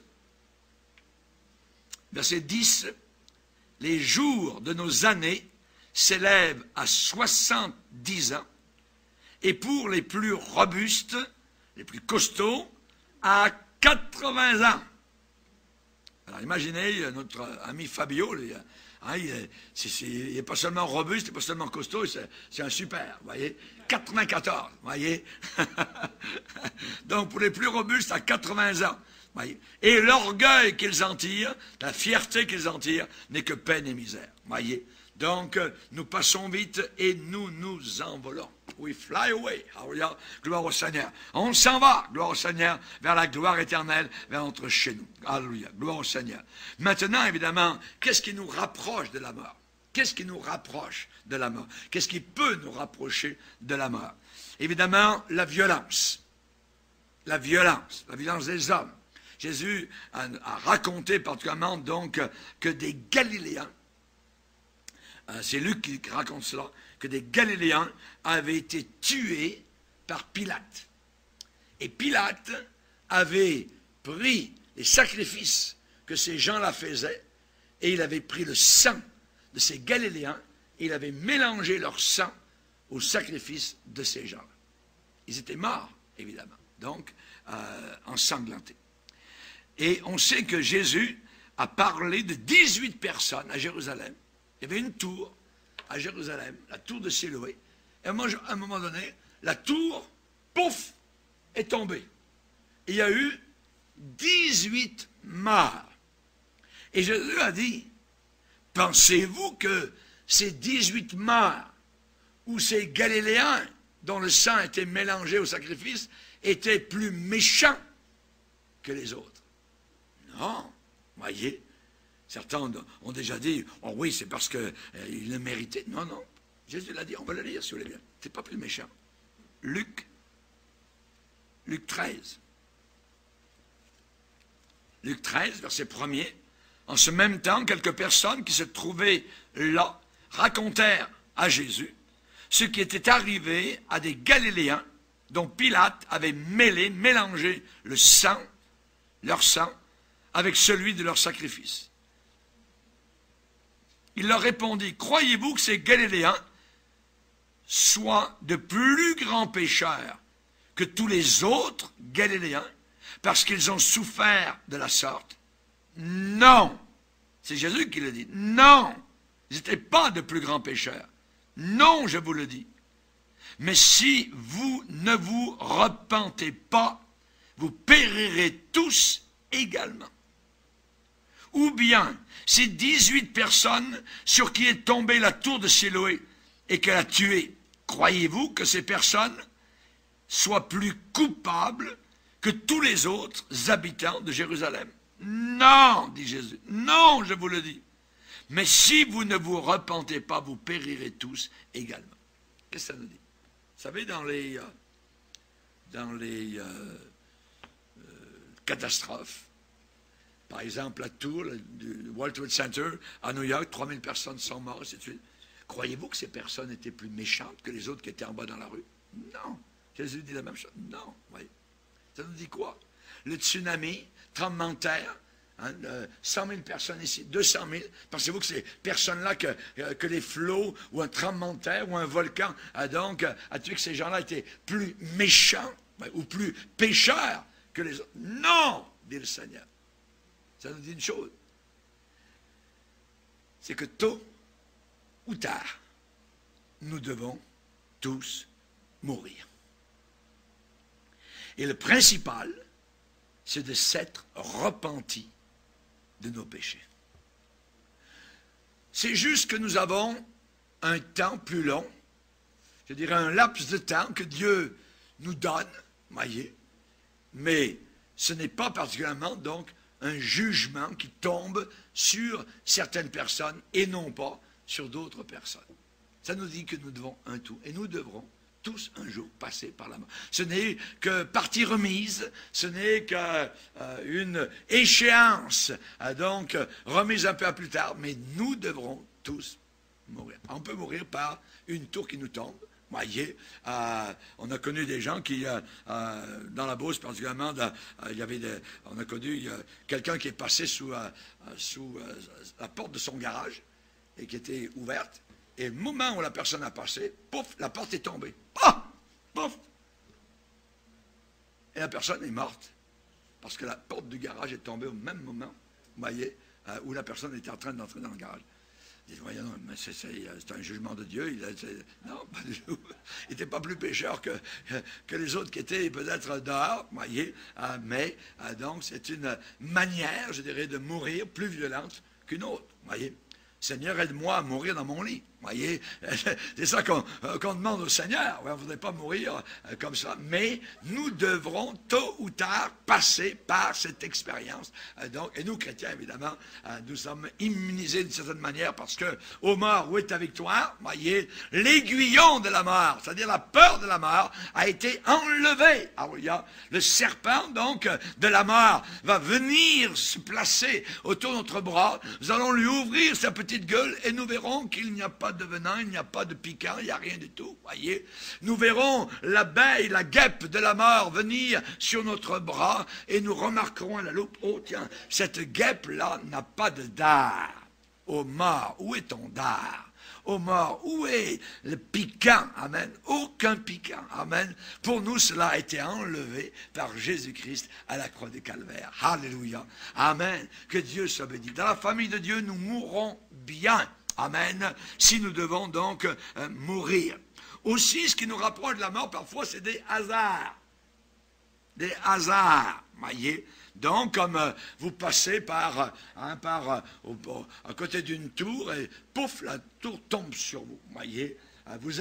verset 10, « Les jours de nos années s'élèvent à 70 ans, et pour les plus robustes, les plus costauds, à 80 ans. » Alors, imaginez notre ami Fabio, il n'est pas seulement robuste, il n'est pas seulement costaud, c'est un super, vous voyez. 94, vous voyez. Donc, pour les plus robustes, à 80 ans, vous voyez. Et l'orgueil qu'ils en tirent, la fierté qu'ils en tirent, n'est que peine et misère, vous voyez. Donc, nous passons vite et nous nous envolons. We fly away. Alléluia. Gloire au Seigneur. On s'en va, gloire au Seigneur, vers la gloire éternelle, vers notre chez nous. Alléluia. Gloire au Seigneur. Maintenant, évidemment, qu'est-ce qui nous rapproche de la mort? Qu'est-ce qui nous rapproche de la mort? Qu'est-ce qui peut nous rapprocher de la mort? Évidemment, la violence. La violence des hommes. Jésus a raconté particulièrement donc que des Galiléens, c'est Luc qui raconte cela, que des Galiléens avaient été tués par Pilate. Et Pilate avait pris les sacrifices que ces gens-là faisaient, et il avait pris le sang de ces Galiléens, et il avait mélangé leur sang au sacrifice de ces gens-là. Ils étaient morts, évidemment, donc ensanglantés. Et on sait que Jésus a parlé de 18 personnes à Jérusalem. Il y avait une tour à Jérusalem, la tour de Siloé. Et à un moment donné, la tour, pouf, est tombée. Et il y a eu 18 morts. Et Jésus a dit, pensez-vous que ces 18 morts, ou ces Galiléens, dont le sang était mélangé au sacrifice, étaient plus méchants que les autres? Non, voyez. Certains ont déjà dit, oh oui, c'est parce qu'il le méritait. Non, non. Jésus l'a dit, on va le lire si vous voulez bien. C'est pas plus méchant. Luc 13. Luc 13, verset 1er En ce même temps, quelques personnes qui se trouvaient là racontèrent à Jésus ce qui était arrivé à des Galiléens dont Pilate avait mélangé leur sang, avec celui de leur sacrifice. Il leur répondit, croyez-vous que ces Galiléens soient de plus grands pécheurs que tous les autres Galiléens parce qu'ils ont souffert de la sorte? Non. C'est Jésus qui le dit. Non. Ils n'étaient pas de plus grands pécheurs. Non, je vous le dis. Mais si vous ne vous repentez pas, vous périrez tous également. Ou bien, ces 18 personnes sur qui est tombée la tour de Siloé et qu'elle a tué, croyez-vous que ces personnes soient plus coupables que tous les autres habitants de Jérusalem? Non, dit Jésus. Non, je vous le dis. Mais si vous ne vous repentez pas, vous périrez tous également. Qu'est-ce que ça nous dit? Vous savez, dans les catastrophes, par exemple, la tour du World Trade Center à New York, 3000 personnes sont mortes, et ainsi de suite. Croyez-vous que ces personnes étaient plus méchantes que les autres qui étaient en bas dans la rue? Non. Jésus dit la même chose. Non. Voyez. Ça nous dit quoi? Le tsunami, tremblement de terre, 100 000 personnes ici, 200 000. Pensez-vous que ces personnes-là, que les flots ou un tremblement de terre ou un volcan a tué, que ces gens-là étaient plus méchants ou plus pécheurs que les autres? Non, dit le Seigneur. Ça nous dit une chose. C'est que tôt ou tard, nous devons tous mourir. Et le principal, c'est de s'être repenti de nos péchés. C'est juste que nous avons un temps plus long, je dirais un laps de temps que Dieu nous donne, voyez, mais ce n'est pas particulièrement donc un jugement qui tombe sur certaines personnes et non pas sur d'autres personnes. Ça nous dit que nous devons un tout, et nous devrons tous un jour passer par la mort. Ce n'est que partie remise, ce n'est qu'une échéance, donc remise un peu à plus tard, mais nous devrons tous mourir. On peut mourir par une tour qui nous tombe. Voyez, on a connu des gens qui, dans la Beauce particulièrement, on a connu quelqu'un qui est passé sous la porte de son garage et qui était ouverte. Et au moment où la personne a passé, pouf, la porte est tombée. Ah! Pouf! Et la personne est morte. Parce que la porte du garage est tombée au même moment, vous voyez, où la personne était en train d'entrer dans le garage. Il dit, voyons, mais c'est un jugement de Dieu. Non, pas du tout. Il n'était pas plus pécheur que les autres qui étaient peut-être dehors, voyez. Mais donc, c'est une manière, je dirais, de mourir plus violente qu'une autre, voyez. Seigneur, aide-moi à mourir dans mon lit. Voyez, c'est ça qu'on demande au Seigneur. On ne voudrait pas mourir comme ça, mais nous devrons tôt ou tard passer par cette expérience. Et nous, chrétiens, évidemment, nous sommes immunisés d'une certaine manière parce que, ô mort, où est ta victoire? Voyez, l'aiguillon de la mort, c'est-à-dire la peur de la mort, a été enlevé. Alléluia. Le serpent, donc, de la mort va venir se placer autour de notre bras. Nous allons lui ouvrir sa petite gueule et nous verrons qu'il n'y a pas de venin, il n'y a pas de piquant, il n'y a rien du tout, voyez. Nous verrons l'abeille, la guêpe de la mort venir sur notre bras et nous remarquerons à la loupe, oh tiens, cette guêpe-là n'a pas de dard. Ô mort, où est ton dard? Ô mort, où est le piquant? Amen. Aucun piquant. Amen. Pour nous, cela a été enlevé par Jésus-Christ à la croix du Calvaire. Alléluia. Amen. Que Dieu soit béni. Dans la famille de Dieu, nous mourrons bien. Amen. Si nous devons donc mourir. Aussi, ce qui nous rapproche de la mort, parfois, c'est des hasards. Des hasards, voyez. Donc, comme vous passez à côté d'une tour et pouf, la tour tombe sur vous, voyez. Vous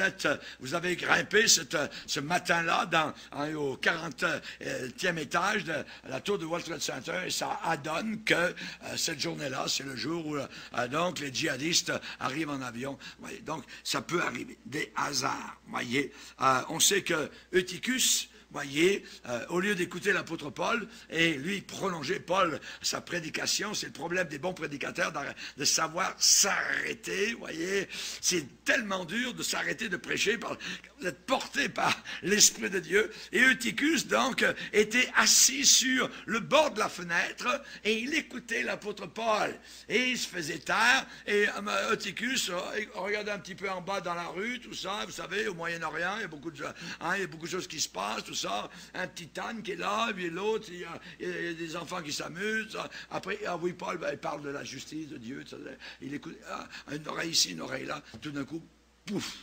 avez grimpé ce matin-là au 40e étage de la tour de World Trade Center et ça adonne que cette journée-là, c'est le jour où donc les djihadistes arrivent en avion. Voyez, donc, ça peut arriver. Des hasards, voyez. On sait que Eutychus voyez, au lieu d'écouter l'apôtre Paul, et lui prolonger, Paul, sa prédication, c'est le problème des bons prédicateurs, de savoir s'arrêter, voyez, c'est tellement dur de s'arrêter de prêcher, vous êtes porté par l'Esprit de Dieu, et Eutychus, donc, était assis sur le bord de la fenêtre, et il écoutait l'apôtre Paul, et il se faisait taire, et Eutychus regardait un petit peu en bas dans la rue, tout ça, vous savez, au Moyen-Orient, il y a beaucoup de choses qui se passent, tout ça, un petit âne qui est là, puis l'autre, il y a des enfants qui s'amusent, après, ah oui, Paul, il parle de la justice de Dieu, il écoute, une oreille ici, une oreille là, tout d'un coup, pouf,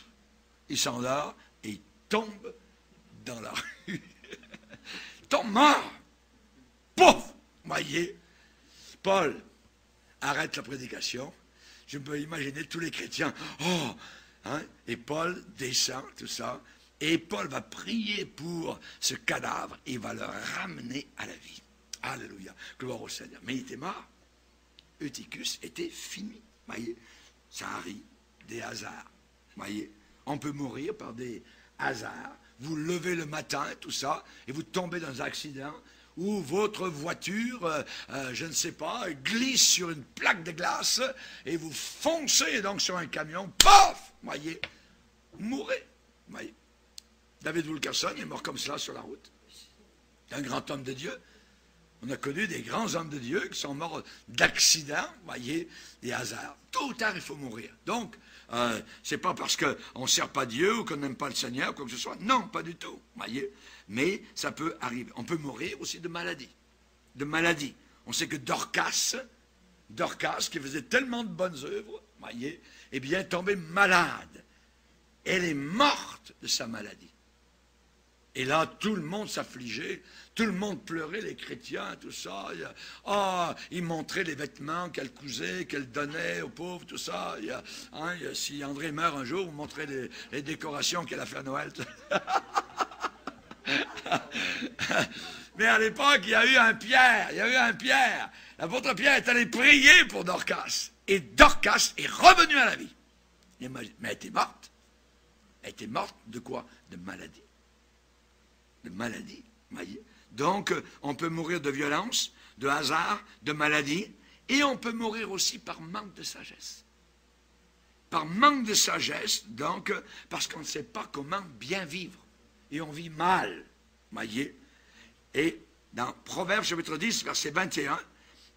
il s'endort, et il tombe dans la rue, il tombe mort, pouf, voyez, Paul arrête la prédication, je peux imaginer tous les chrétiens, oh, hein, et Paul descend, tout ça, et Paul va prier pour ce cadavre, et il va le ramener à la vie. Alléluia, gloire au Seigneur. Mais il était mort. Eutychus était fini. Voyez, ça arrive, des hasards. Voyez, on peut mourir par des hasards. Vous levez le matin, tout ça, et vous tombez dans un accident, où votre voiture, je ne sais pas, glisse sur une plaque de glace, et vous foncez donc sur un camion, paf, voyez, vous mourrez, voyez. David Wilkerson est mort comme cela sur la route. Un grand homme de Dieu. On a connu des grands hommes de Dieu qui sont morts d'accidents, voyez, des hasards. Tôt ou tard, il faut mourir. Donc, c'est pas parce qu'on ne sert pas Dieu ou qu'on n'aime pas le Seigneur ou quoi que ce soit. Non, pas du tout, voyez. Mais ça peut arriver. On peut mourir aussi de maladie. De maladie. On sait que Dorcas, qui faisait tellement de bonnes œuvres, voyez, eh bien, est tombée malade. Elle est morte de sa maladie. Et là, tout le monde s'affligeait, tout le monde pleurait, les chrétiens, tout ça. Ils montraient les vêtements qu'elle cousait, qu'elle donnait aux pauvres, tout ça. Si André meurt un jour, vous montrez les décorations qu'elle a fait à Noël. Mais à l'époque, il y a eu un Pierre. L'apôtre Pierre est allé prier pour Dorcas. Et Dorcas est revenue à la vie. Mais elle était morte. Elle était morte de quoi? De maladie. De maladie, voyez. Donc, on peut mourir de violence, de hasard, de maladie, et on peut mourir aussi par manque de sagesse. Par manque de sagesse, donc, parce qu'on ne sait pas comment bien vivre. Et on vit mal, voyez. Et dans Proverbes, chapitre 10, verset 21,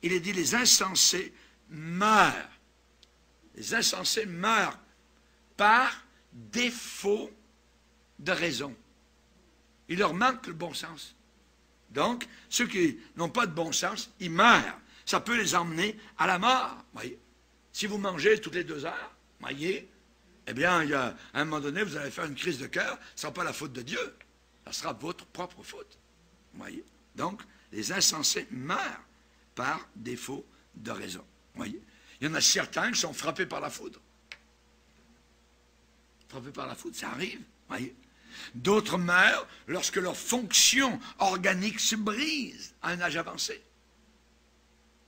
il est dit, les insensés meurent. Les insensés meurent par défaut de raison. Il leur manque le bon sens. Donc, ceux qui n'ont pas de bon sens, ils meurent. Ça peut les emmener à la mort, voyez. Si vous mangez toutes les 2 heures, voyez, eh bien, à un moment donné, vous allez faire une crise de cœur, ce ne sera pas la faute de Dieu, ça sera votre propre faute, voyez. Donc, les insensés meurent par défaut de raison, voyez. Il y en a certains qui sont frappés par la foudre. Frappés par la foudre, ça arrive, voyez. D'autres meurent lorsque leur fonction organique se brise à un âge avancé.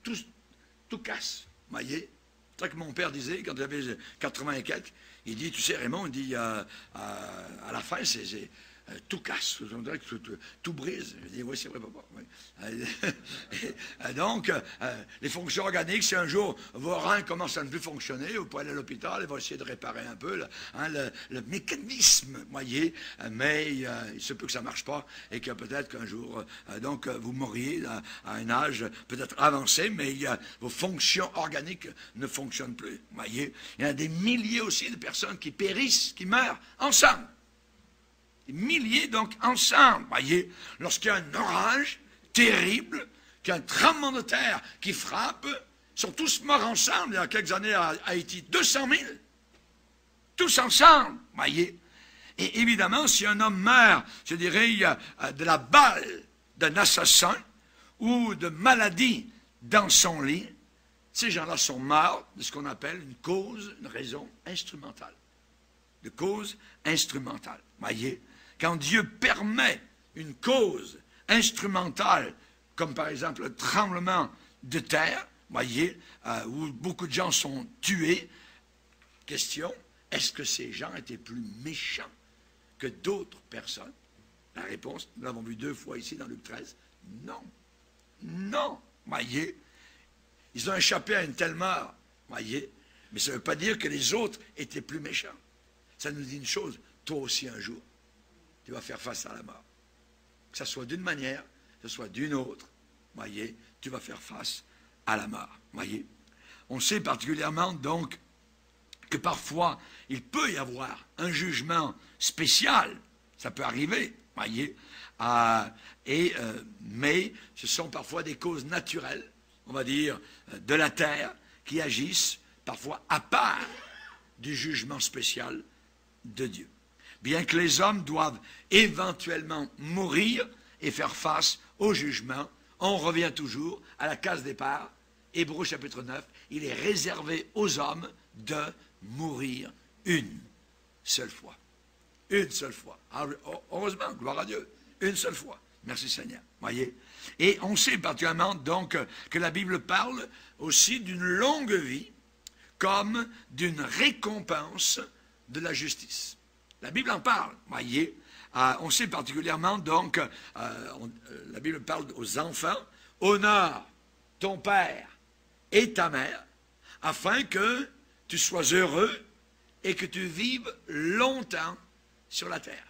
Tout casse, voyez. C'est ça que mon père disait quand j'avais 80 et quelques. Il dit, tu sais Raymond, il dit, à la fin, c'est tout casse, on dirait que tout brise. Je dis, oui, c'est vrai, papa. Oui. Donc, les fonctions organiques, si un jour vos reins commencent à ne plus fonctionner, vous pouvez aller à l'hôpital, ils vont essayer de réparer un peu le mécanisme, voyez, mais il se peut que ça ne marche pas et que peut-être qu'un jour, donc, vous mourriez à un âge peut-être avancé, mais vos fonctions organiques ne fonctionnent plus, voyez. Il y a des milliers aussi de personnes qui périssent, qui meurent ensemble. Des milliers, donc, ensemble, voyez, lorsqu'il y a un orage terrible, qu'il y a un tremblement de terre qui frappe, ils sont tous morts ensemble, il y a quelques années à Haïti, 200 000, tous ensemble, voyez. Et évidemment, si un homme meurt, je dirais, il y a de la balle d'un assassin ou de maladie dans son lit, ces gens-là sont morts de ce qu'on appelle une cause, une raison instrumentale. De cause instrumentale, voyez. Quand Dieu permet une cause instrumentale, comme par exemple le tremblement de terre, voyez, où beaucoup de gens sont tués, question, est-ce que ces gens étaient plus méchants que d'autres personnes? La réponse, nous l'avons vu 2 fois ici dans Luc 13, non. Non, voyez. Ils ont échappé à une telle mort, voyez. Mais ça ne veut pas dire que les autres étaient plus méchants. Ça nous dit une chose, toi aussi un jour, tu vas faire face à la mort. Que ce soit d'une manière, que ce soit d'une autre, voyez, tu vas faire face à la mort, voyez. On sait particulièrement donc que parfois il peut y avoir un jugement spécial, ça peut arriver, voyez, mais ce sont parfois des causes naturelles, on va dire, de la terre, qui agissent parfois à part du jugement spécial de Dieu. Bien que les hommes doivent éventuellement mourir et faire face au jugement, on revient toujours à la case départ, Hébreux chapitre 9, il est réservé aux hommes de mourir une seule fois. Une seule fois. Heureusement, gloire à Dieu. Une seule fois. Merci Seigneur. Voyez. Et on sait particulièrement donc que la Bible parle aussi d'une longue vie comme d'une récompense de la justice. La Bible en parle. Voyez. On sait particulièrement donc, la Bible parle aux enfants, honore ton père et ta mère, afin que tu sois heureux et que tu vives longtemps sur la terre.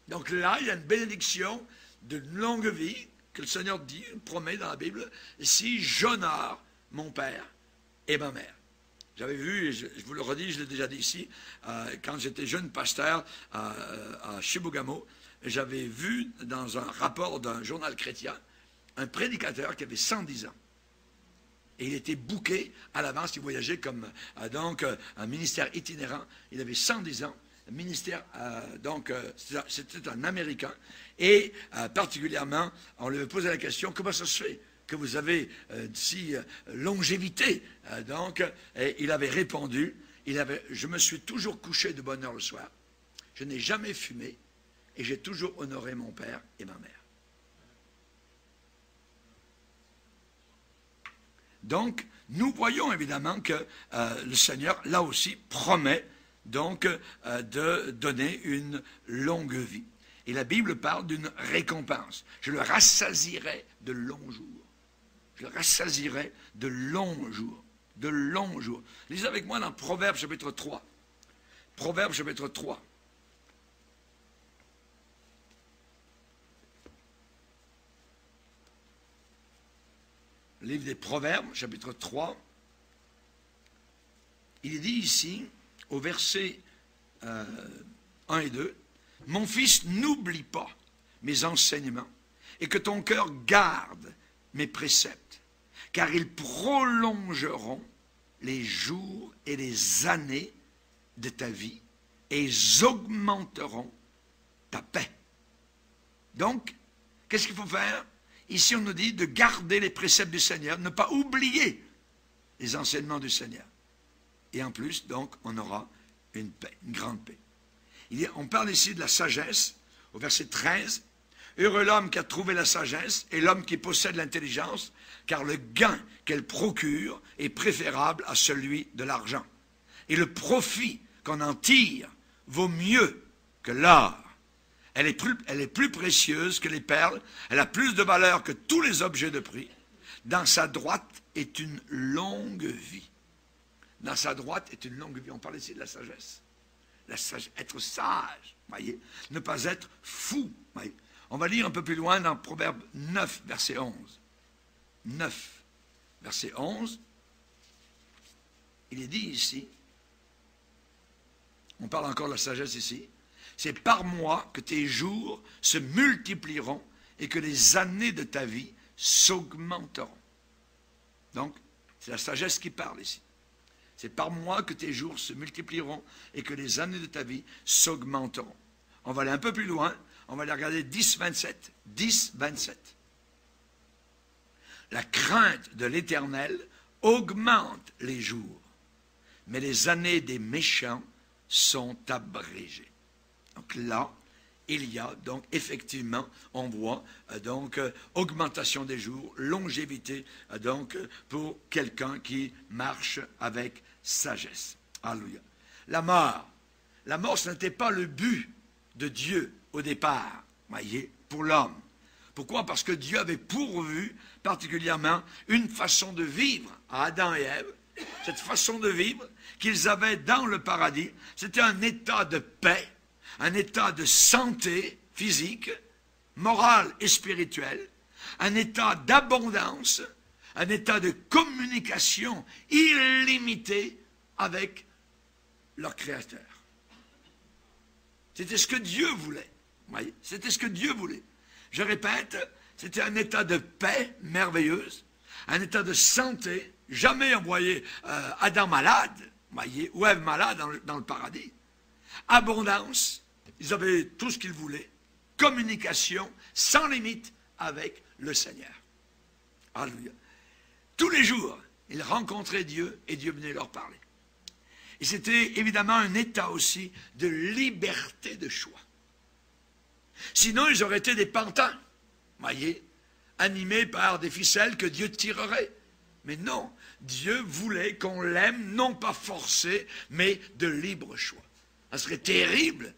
Donc là, il y a une bénédiction d'une longue vie que le Seigneur dit, promet dans la Bible, si j'honore mon père et ma mère. J'avais vu, je vous le redis, je l'ai déjà dit ici, quand j'étais jeune pasteur à Chibougamau, j'avais vu dans un rapport d'un journal chrétien, un prédicateur qui avait 110 ans. Et il était booké à l'avance, il voyageait comme donc un ministère itinérant. Il avait 110 ans, ministère, donc c'était un Américain. Et particulièrement, on lui avait posé la question, comment ça se fait que vous avez si longévité donc, et il avait répondu, je me suis toujours couché de bonne heure le soir, je n'ai jamais fumé, et j'ai toujours honoré mon père et ma mère. Donc, nous voyons évidemment que le Seigneur, là aussi, promet donc de donner une longue vie. Et la Bible parle d'une récompense. Je le rassasierai de longs jours. Je le rassasierai de longs jours. De longs jours. Lisez avec moi dans Proverbes chapitre 3. Proverbes chapitre 3. Livre des Proverbes, chapitre 3, il est dit ici, au verset 1 et 2, « Mon fils, n'oublie pas mes enseignements, et que ton cœur garde mes préceptes, car ils prolongeront les jours et les années de ta vie, et ils augmenteront ta paix. » Donc, qu'est-ce qu'il faut faire? Ici, on nous dit de garder les préceptes du Seigneur, ne pas oublier les enseignements du Seigneur. Et en plus, donc, on aura une paix, une grande paix. On parle ici de la sagesse, au verset 13. « Heureux l'homme qui a trouvé la sagesse et l'homme qui possède l'intelligence, car le gain qu'elle procure est préférable à celui de l'argent. Et le profit qu'on en tire vaut mieux que l'or. Elle est plus précieuse que les perles, elle a plus de valeur que tous les objets de prix. Dans sa droite est une longue vie. » Dans sa droite est une longue vie. On parle ici de la sagesse. La sagesse, être sage, voyez, ne pas être fou. Voyez. On va lire un peu plus loin dans Proverbe 9, verset 11. 9, verset 11. Il est dit ici, on parle encore de la sagesse ici, c'est par moi que tes jours se multiplieront et que les années de ta vie s'augmenteront. Donc, c'est la sagesse qui parle ici. C'est par moi que tes jours se multiplieront et que les années de ta vie s'augmenteront. On va aller un peu plus loin, on va aller regarder 10, 27. 10, 27. La crainte de l'Éternel augmente les jours, mais les années des méchants sont abrégées. Donc là, il y a donc effectivement, on voit donc augmentation des jours, longévité donc pour quelqu'un qui marche avec sagesse. Alléluia. La mort, ce n'était pas le but de Dieu au départ. voyez, pour l'homme. Pourquoi? Parce que Dieu avait pourvu particulièrement une façon de vivre à Adam et Ève. Cette façon de vivre qu'ils avaient dans le paradis, c'était un état de paix, un état de santé physique, morale et spirituelle, un état d'abondance, un état de communication illimitée avec leur Créateur. C'était ce que Dieu voulait. Voyez, c'était ce que Dieu voulait. Je répète, c'était un état de paix merveilleuse, un état de santé. Jamais on voyait Adam malade, voyez, ou Ève malade dans le paradis. Abondance, ils avaient tout ce qu'ils voulaient. Communication sans limite avec le Seigneur. Alléluia. Tous les jours, ils rencontraient Dieu et Dieu venait leur parler. Et c'était évidemment un état aussi de liberté de choix. Sinon, ils auraient été des pantins, voyez, animés par des ficelles que Dieu tirerait. Mais non, Dieu voulait qu'on l'aime, non pas forcé, mais de libre choix. Ça serait terrible,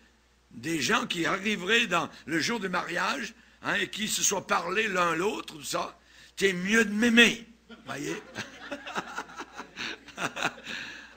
des gens qui arriveraient dans le jour du mariage, hein, et qui se soient parlé l'un l'autre, tout ça. T'es mieux de m'aimer, voyez.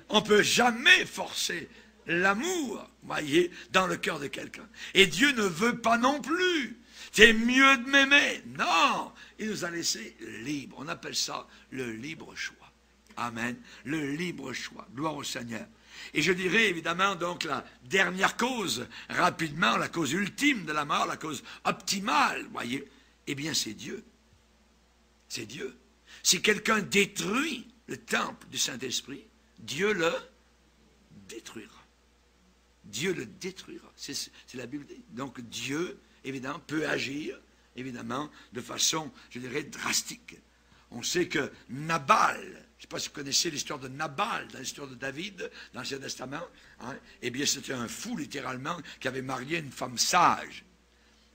On ne peut jamais forcer l'amour, voyez, dans le cœur de quelqu'un. Et Dieu ne veut pas non plus. C'est mieux de m'aimer. Non, il nous a laissé libre. On appelle ça le libre choix. Amen. Le libre choix. Gloire au Seigneur. Et je dirais évidemment donc la dernière cause, rapidement, la cause ultime de la mort, la cause optimale, voyez, eh bien c'est Dieu. C'est Dieu. Si quelqu'un détruit le temple du Saint-Esprit, Dieu le détruira. Dieu le détruira. C'est la Bible dit. Donc Dieu, évidemment, peut agir, évidemment, de façon, je dirais, drastique. On sait que Nabal, je ne sais pas si vous connaissez l'histoire de Nabal, dans l'histoire de David, dans l'Ancien Testament, hein, eh bien c'était un fou, littéralement, qui avait marié une femme sage.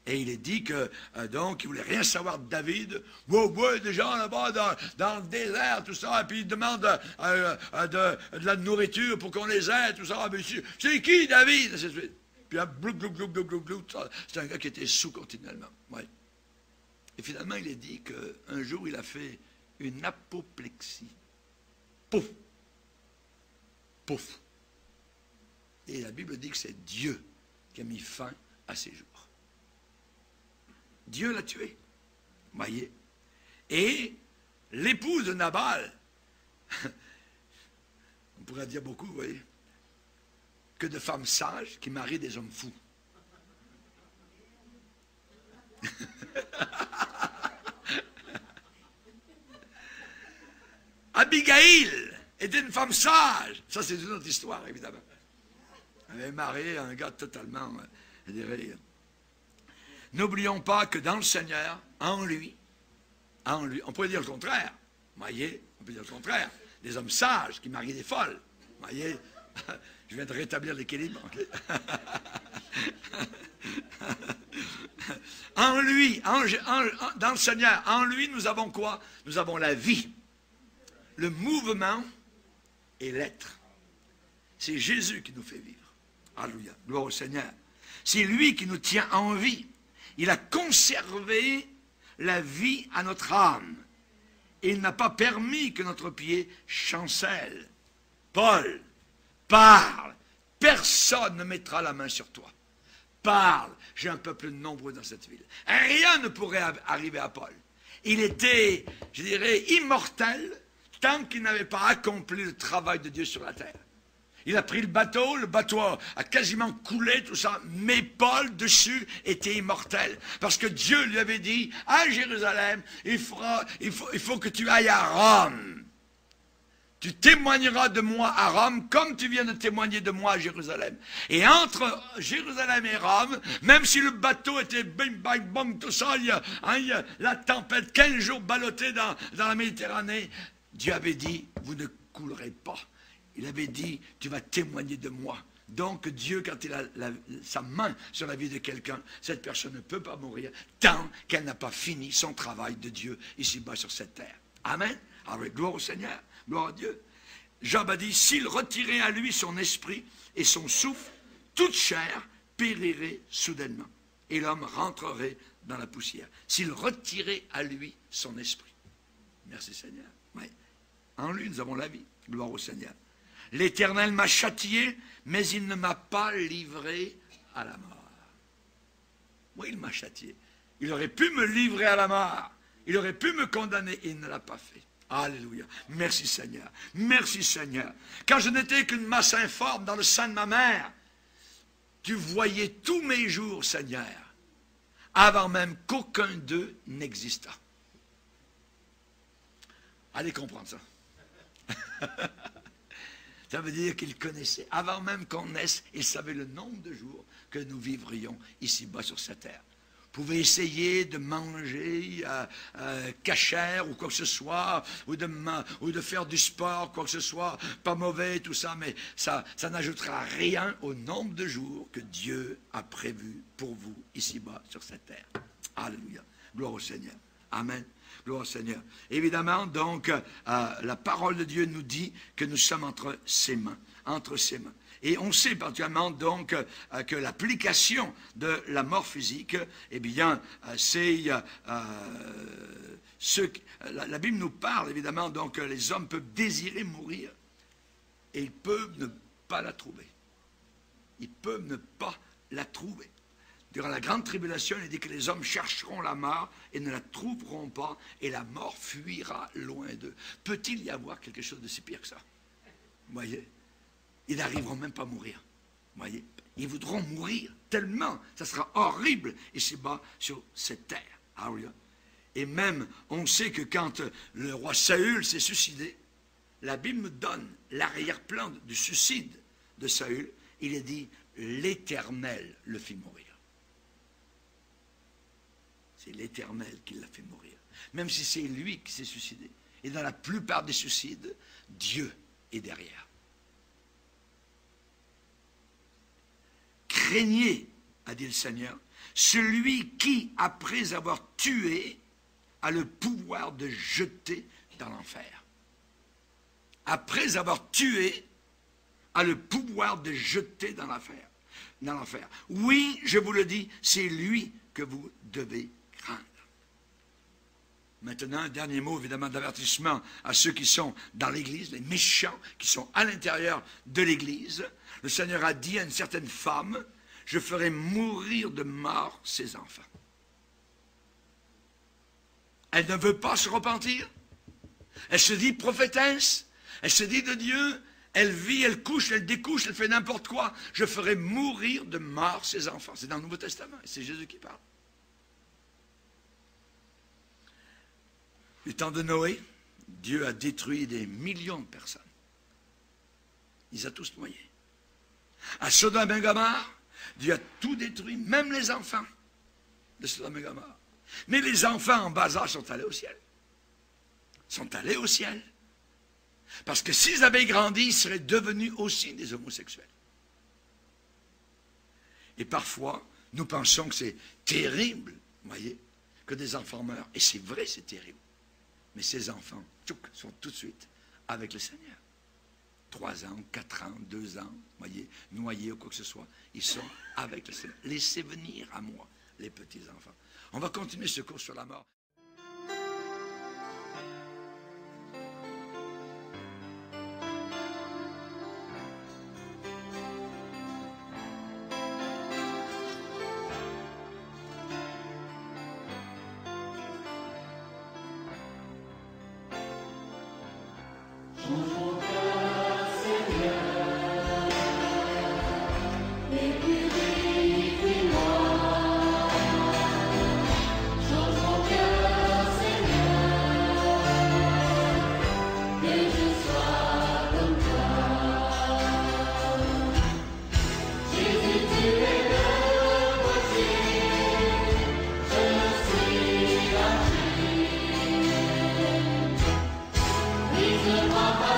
Et il est dit que, donc, il ne voulait rien savoir de David. Ouais, des gens là-bas dans le désert, tout ça, et puis il demande de la nourriture pour qu'on les aide, tout ça. Mais c'est qui, David? Puis là, c'est un gars qui était sous continuellement. Ouais. Et finalement, il est dit qu'un jour, il a fait une apoplexie. Pouf! Pouf! Et la Bible dit que c'est Dieu qui a mis fin à ses jours. Dieu l'a tué, voyez. Et l'épouse de Nabal, on pourrait dire beaucoup, vous voyez, que de femmes sages qui marient des hommes fous. Abigail était une femme sage. Ça, c'est une autre histoire, évidemment. Elle avait marié un gars totalement, je dirais. N'oublions pas que dans le Seigneur, en lui, on pourrait dire le contraire. Voyez, on peut dire le contraire. Des hommes sages qui marient des folles. Voyez, je viens de rétablir l'équilibre. Okay? En lui, dans le Seigneur, en lui, nous avons quoi? Nous avons la vie, le mouvement et l'être. C'est Jésus qui nous fait vivre. Alléluia. Gloire au Seigneur. C'est lui qui nous tient en vie. Il a conservé la vie à notre âme. Et il n'a pas permis que notre pied chancelle. Paul, parle. Personne ne mettra la main sur toi. Parle. J'ai un peuple nombreux dans cette ville. Rien ne pourrait arriver à Paul. Il était, je dirais, immortel tant qu'il n'avait pas accompli le travail de Dieu sur la terre. Il a pris le bateau a quasiment coulé, tout ça, mais Paul, dessus, était immortel. Parce que Dieu lui avait dit, à Jérusalem, il faut que tu ailles à Rome. Tu témoigneras de moi à Rome, comme tu viens de témoigner de moi à Jérusalem. Et entre Jérusalem et Rome, même si le bateau était bing, bang, bang, tout ça, il y a la tempête, 15 jours ballottés dans la Méditerranée, Dieu avait dit, vous ne coulerez pas. Il avait dit, tu vas témoigner de moi. Donc Dieu, quand il a sa main sur la vie de quelqu'un, cette personne ne peut pas mourir tant qu'elle n'a pas fini son travail de Dieu ici-bas sur cette terre. Amen. Alors, gloire au Seigneur, gloire à Dieu. Job a dit, s'il retirait à lui son esprit et son souffle, toute chair périrait soudainement. et l'homme rentrerait dans la poussière. S'il retirait à lui son esprit. Merci Seigneur. Oui. En lui, nous avons la vie. Gloire au Seigneur. L'Éternel m'a châtié, mais il ne m'a pas livré à la mort. Oui, il m'a châtié. Il aurait pu me livrer à la mort. Il aurait pu me condamner et il ne l'a pas fait. Alléluia. Merci Seigneur. Merci Seigneur. Quand je n'étais qu'une masse informe dans le sein de ma mère, tu voyais tous mes jours, Seigneur, avant même qu'aucun d'eux n'existât. Allez comprendre ça. Ça veut dire qu'il connaissait, avant même qu'on naisse, il savait le nombre de jours que nous vivrions ici-bas sur cette terre. Vous pouvez essayer de manger cachère ou quoi que ce soit, ou de faire du sport, quoi que ce soit, pas mauvais, tout ça, mais ça n'ajoutera rien au nombre de jours que Dieu a prévu pour vous ici-bas sur cette terre. Alléluia. Gloire au Seigneur. Amen. Gloire au Seigneur. Évidemment, donc, la parole de Dieu nous dit que nous sommes entre ses mains. Entre ses mains. Et on sait particulièrement donc que l'application de la mort physique, eh bien, c'est la Bible nous parle évidemment donc que les hommes peuvent désirer mourir et ils peuvent ne pas la trouver. Ils peuvent ne pas la trouver. Durant la grande tribulation, il dit que les hommes chercheront la mort et ne la trouveront pas et la mort fuira loin d'eux. Peut-il y avoir quelque chose de si pire que ça? Vous voyez? Ils n'arriveront même pas à mourir. Vous voyez? Ils voudront mourir tellement, ça sera horrible ici-bas sur cette terre. Alléluia. Et même, on sait que quand le roi Saül s'est suicidé, la Bible nous donne l'arrière-plan du suicide de Saül. Il est dit, l'Éternel le fit mourir. C'est l'Éternel qui l'a fait mourir. Même si c'est lui qui s'est suicidé. Et dans la plupart des suicides, Dieu est derrière. Craignez, a dit le Seigneur, celui qui, après avoir tué, a le pouvoir de jeter dans l'enfer. Après avoir tué, a le pouvoir de jeter dans l'enfer. Oui, je vous le dis, c'est lui que vous devez craindre. Maintenant, un dernier mot, évidemment, d'avertissement à ceux qui sont dans l'Église, les méchants qui sont à l'intérieur de l'Église. Le Seigneur a dit à une certaine femme, je ferai mourir de mort ses enfants. Elle ne veut pas se repentir. Elle se dit prophétesse. Elle se dit de Dieu. Elle vit, elle couche, elle découche, elle fait n'importe quoi. Je ferai mourir de mort ses enfants. C'est dans le Nouveau Testament. C'est Jésus qui parle. Du temps de Noé, Dieu a détruit des millions de personnes. Il les a tous noyés. À Sodome et Gomorrhe, Dieu a tout détruit, même les enfants de Sodome et Gomorrhe. Mais les enfants en bas âge sont allés au ciel. Sont allés au ciel. Parce que s'ils avaient grandi, ils seraient devenus aussi des homosexuels. Et parfois, nous pensons que c'est terrible, vous voyez, que des enfants meurent. Et c'est vrai, c'est terrible. Mais ces enfants, sont tout de suite avec le Seigneur. 3 ans, 4 ans, 2 ans, vous voyez, noyés ou quoi que ce soit, ils sont avec le Seigneur. Laissez venir à moi les petits-enfants. On va continuer ce cours sur la mort.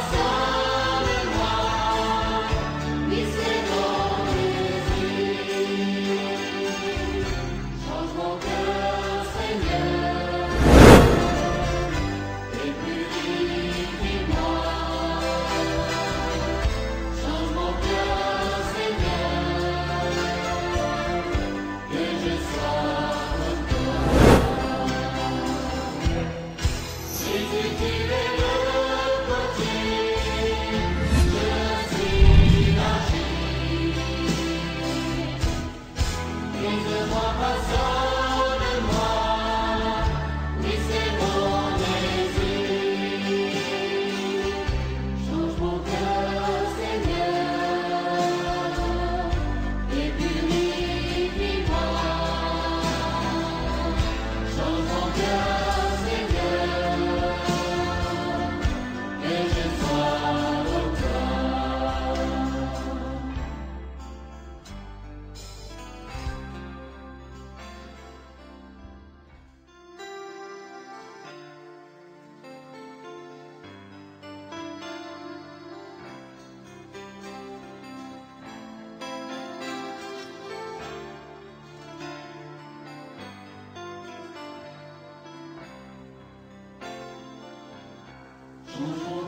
Please, souffre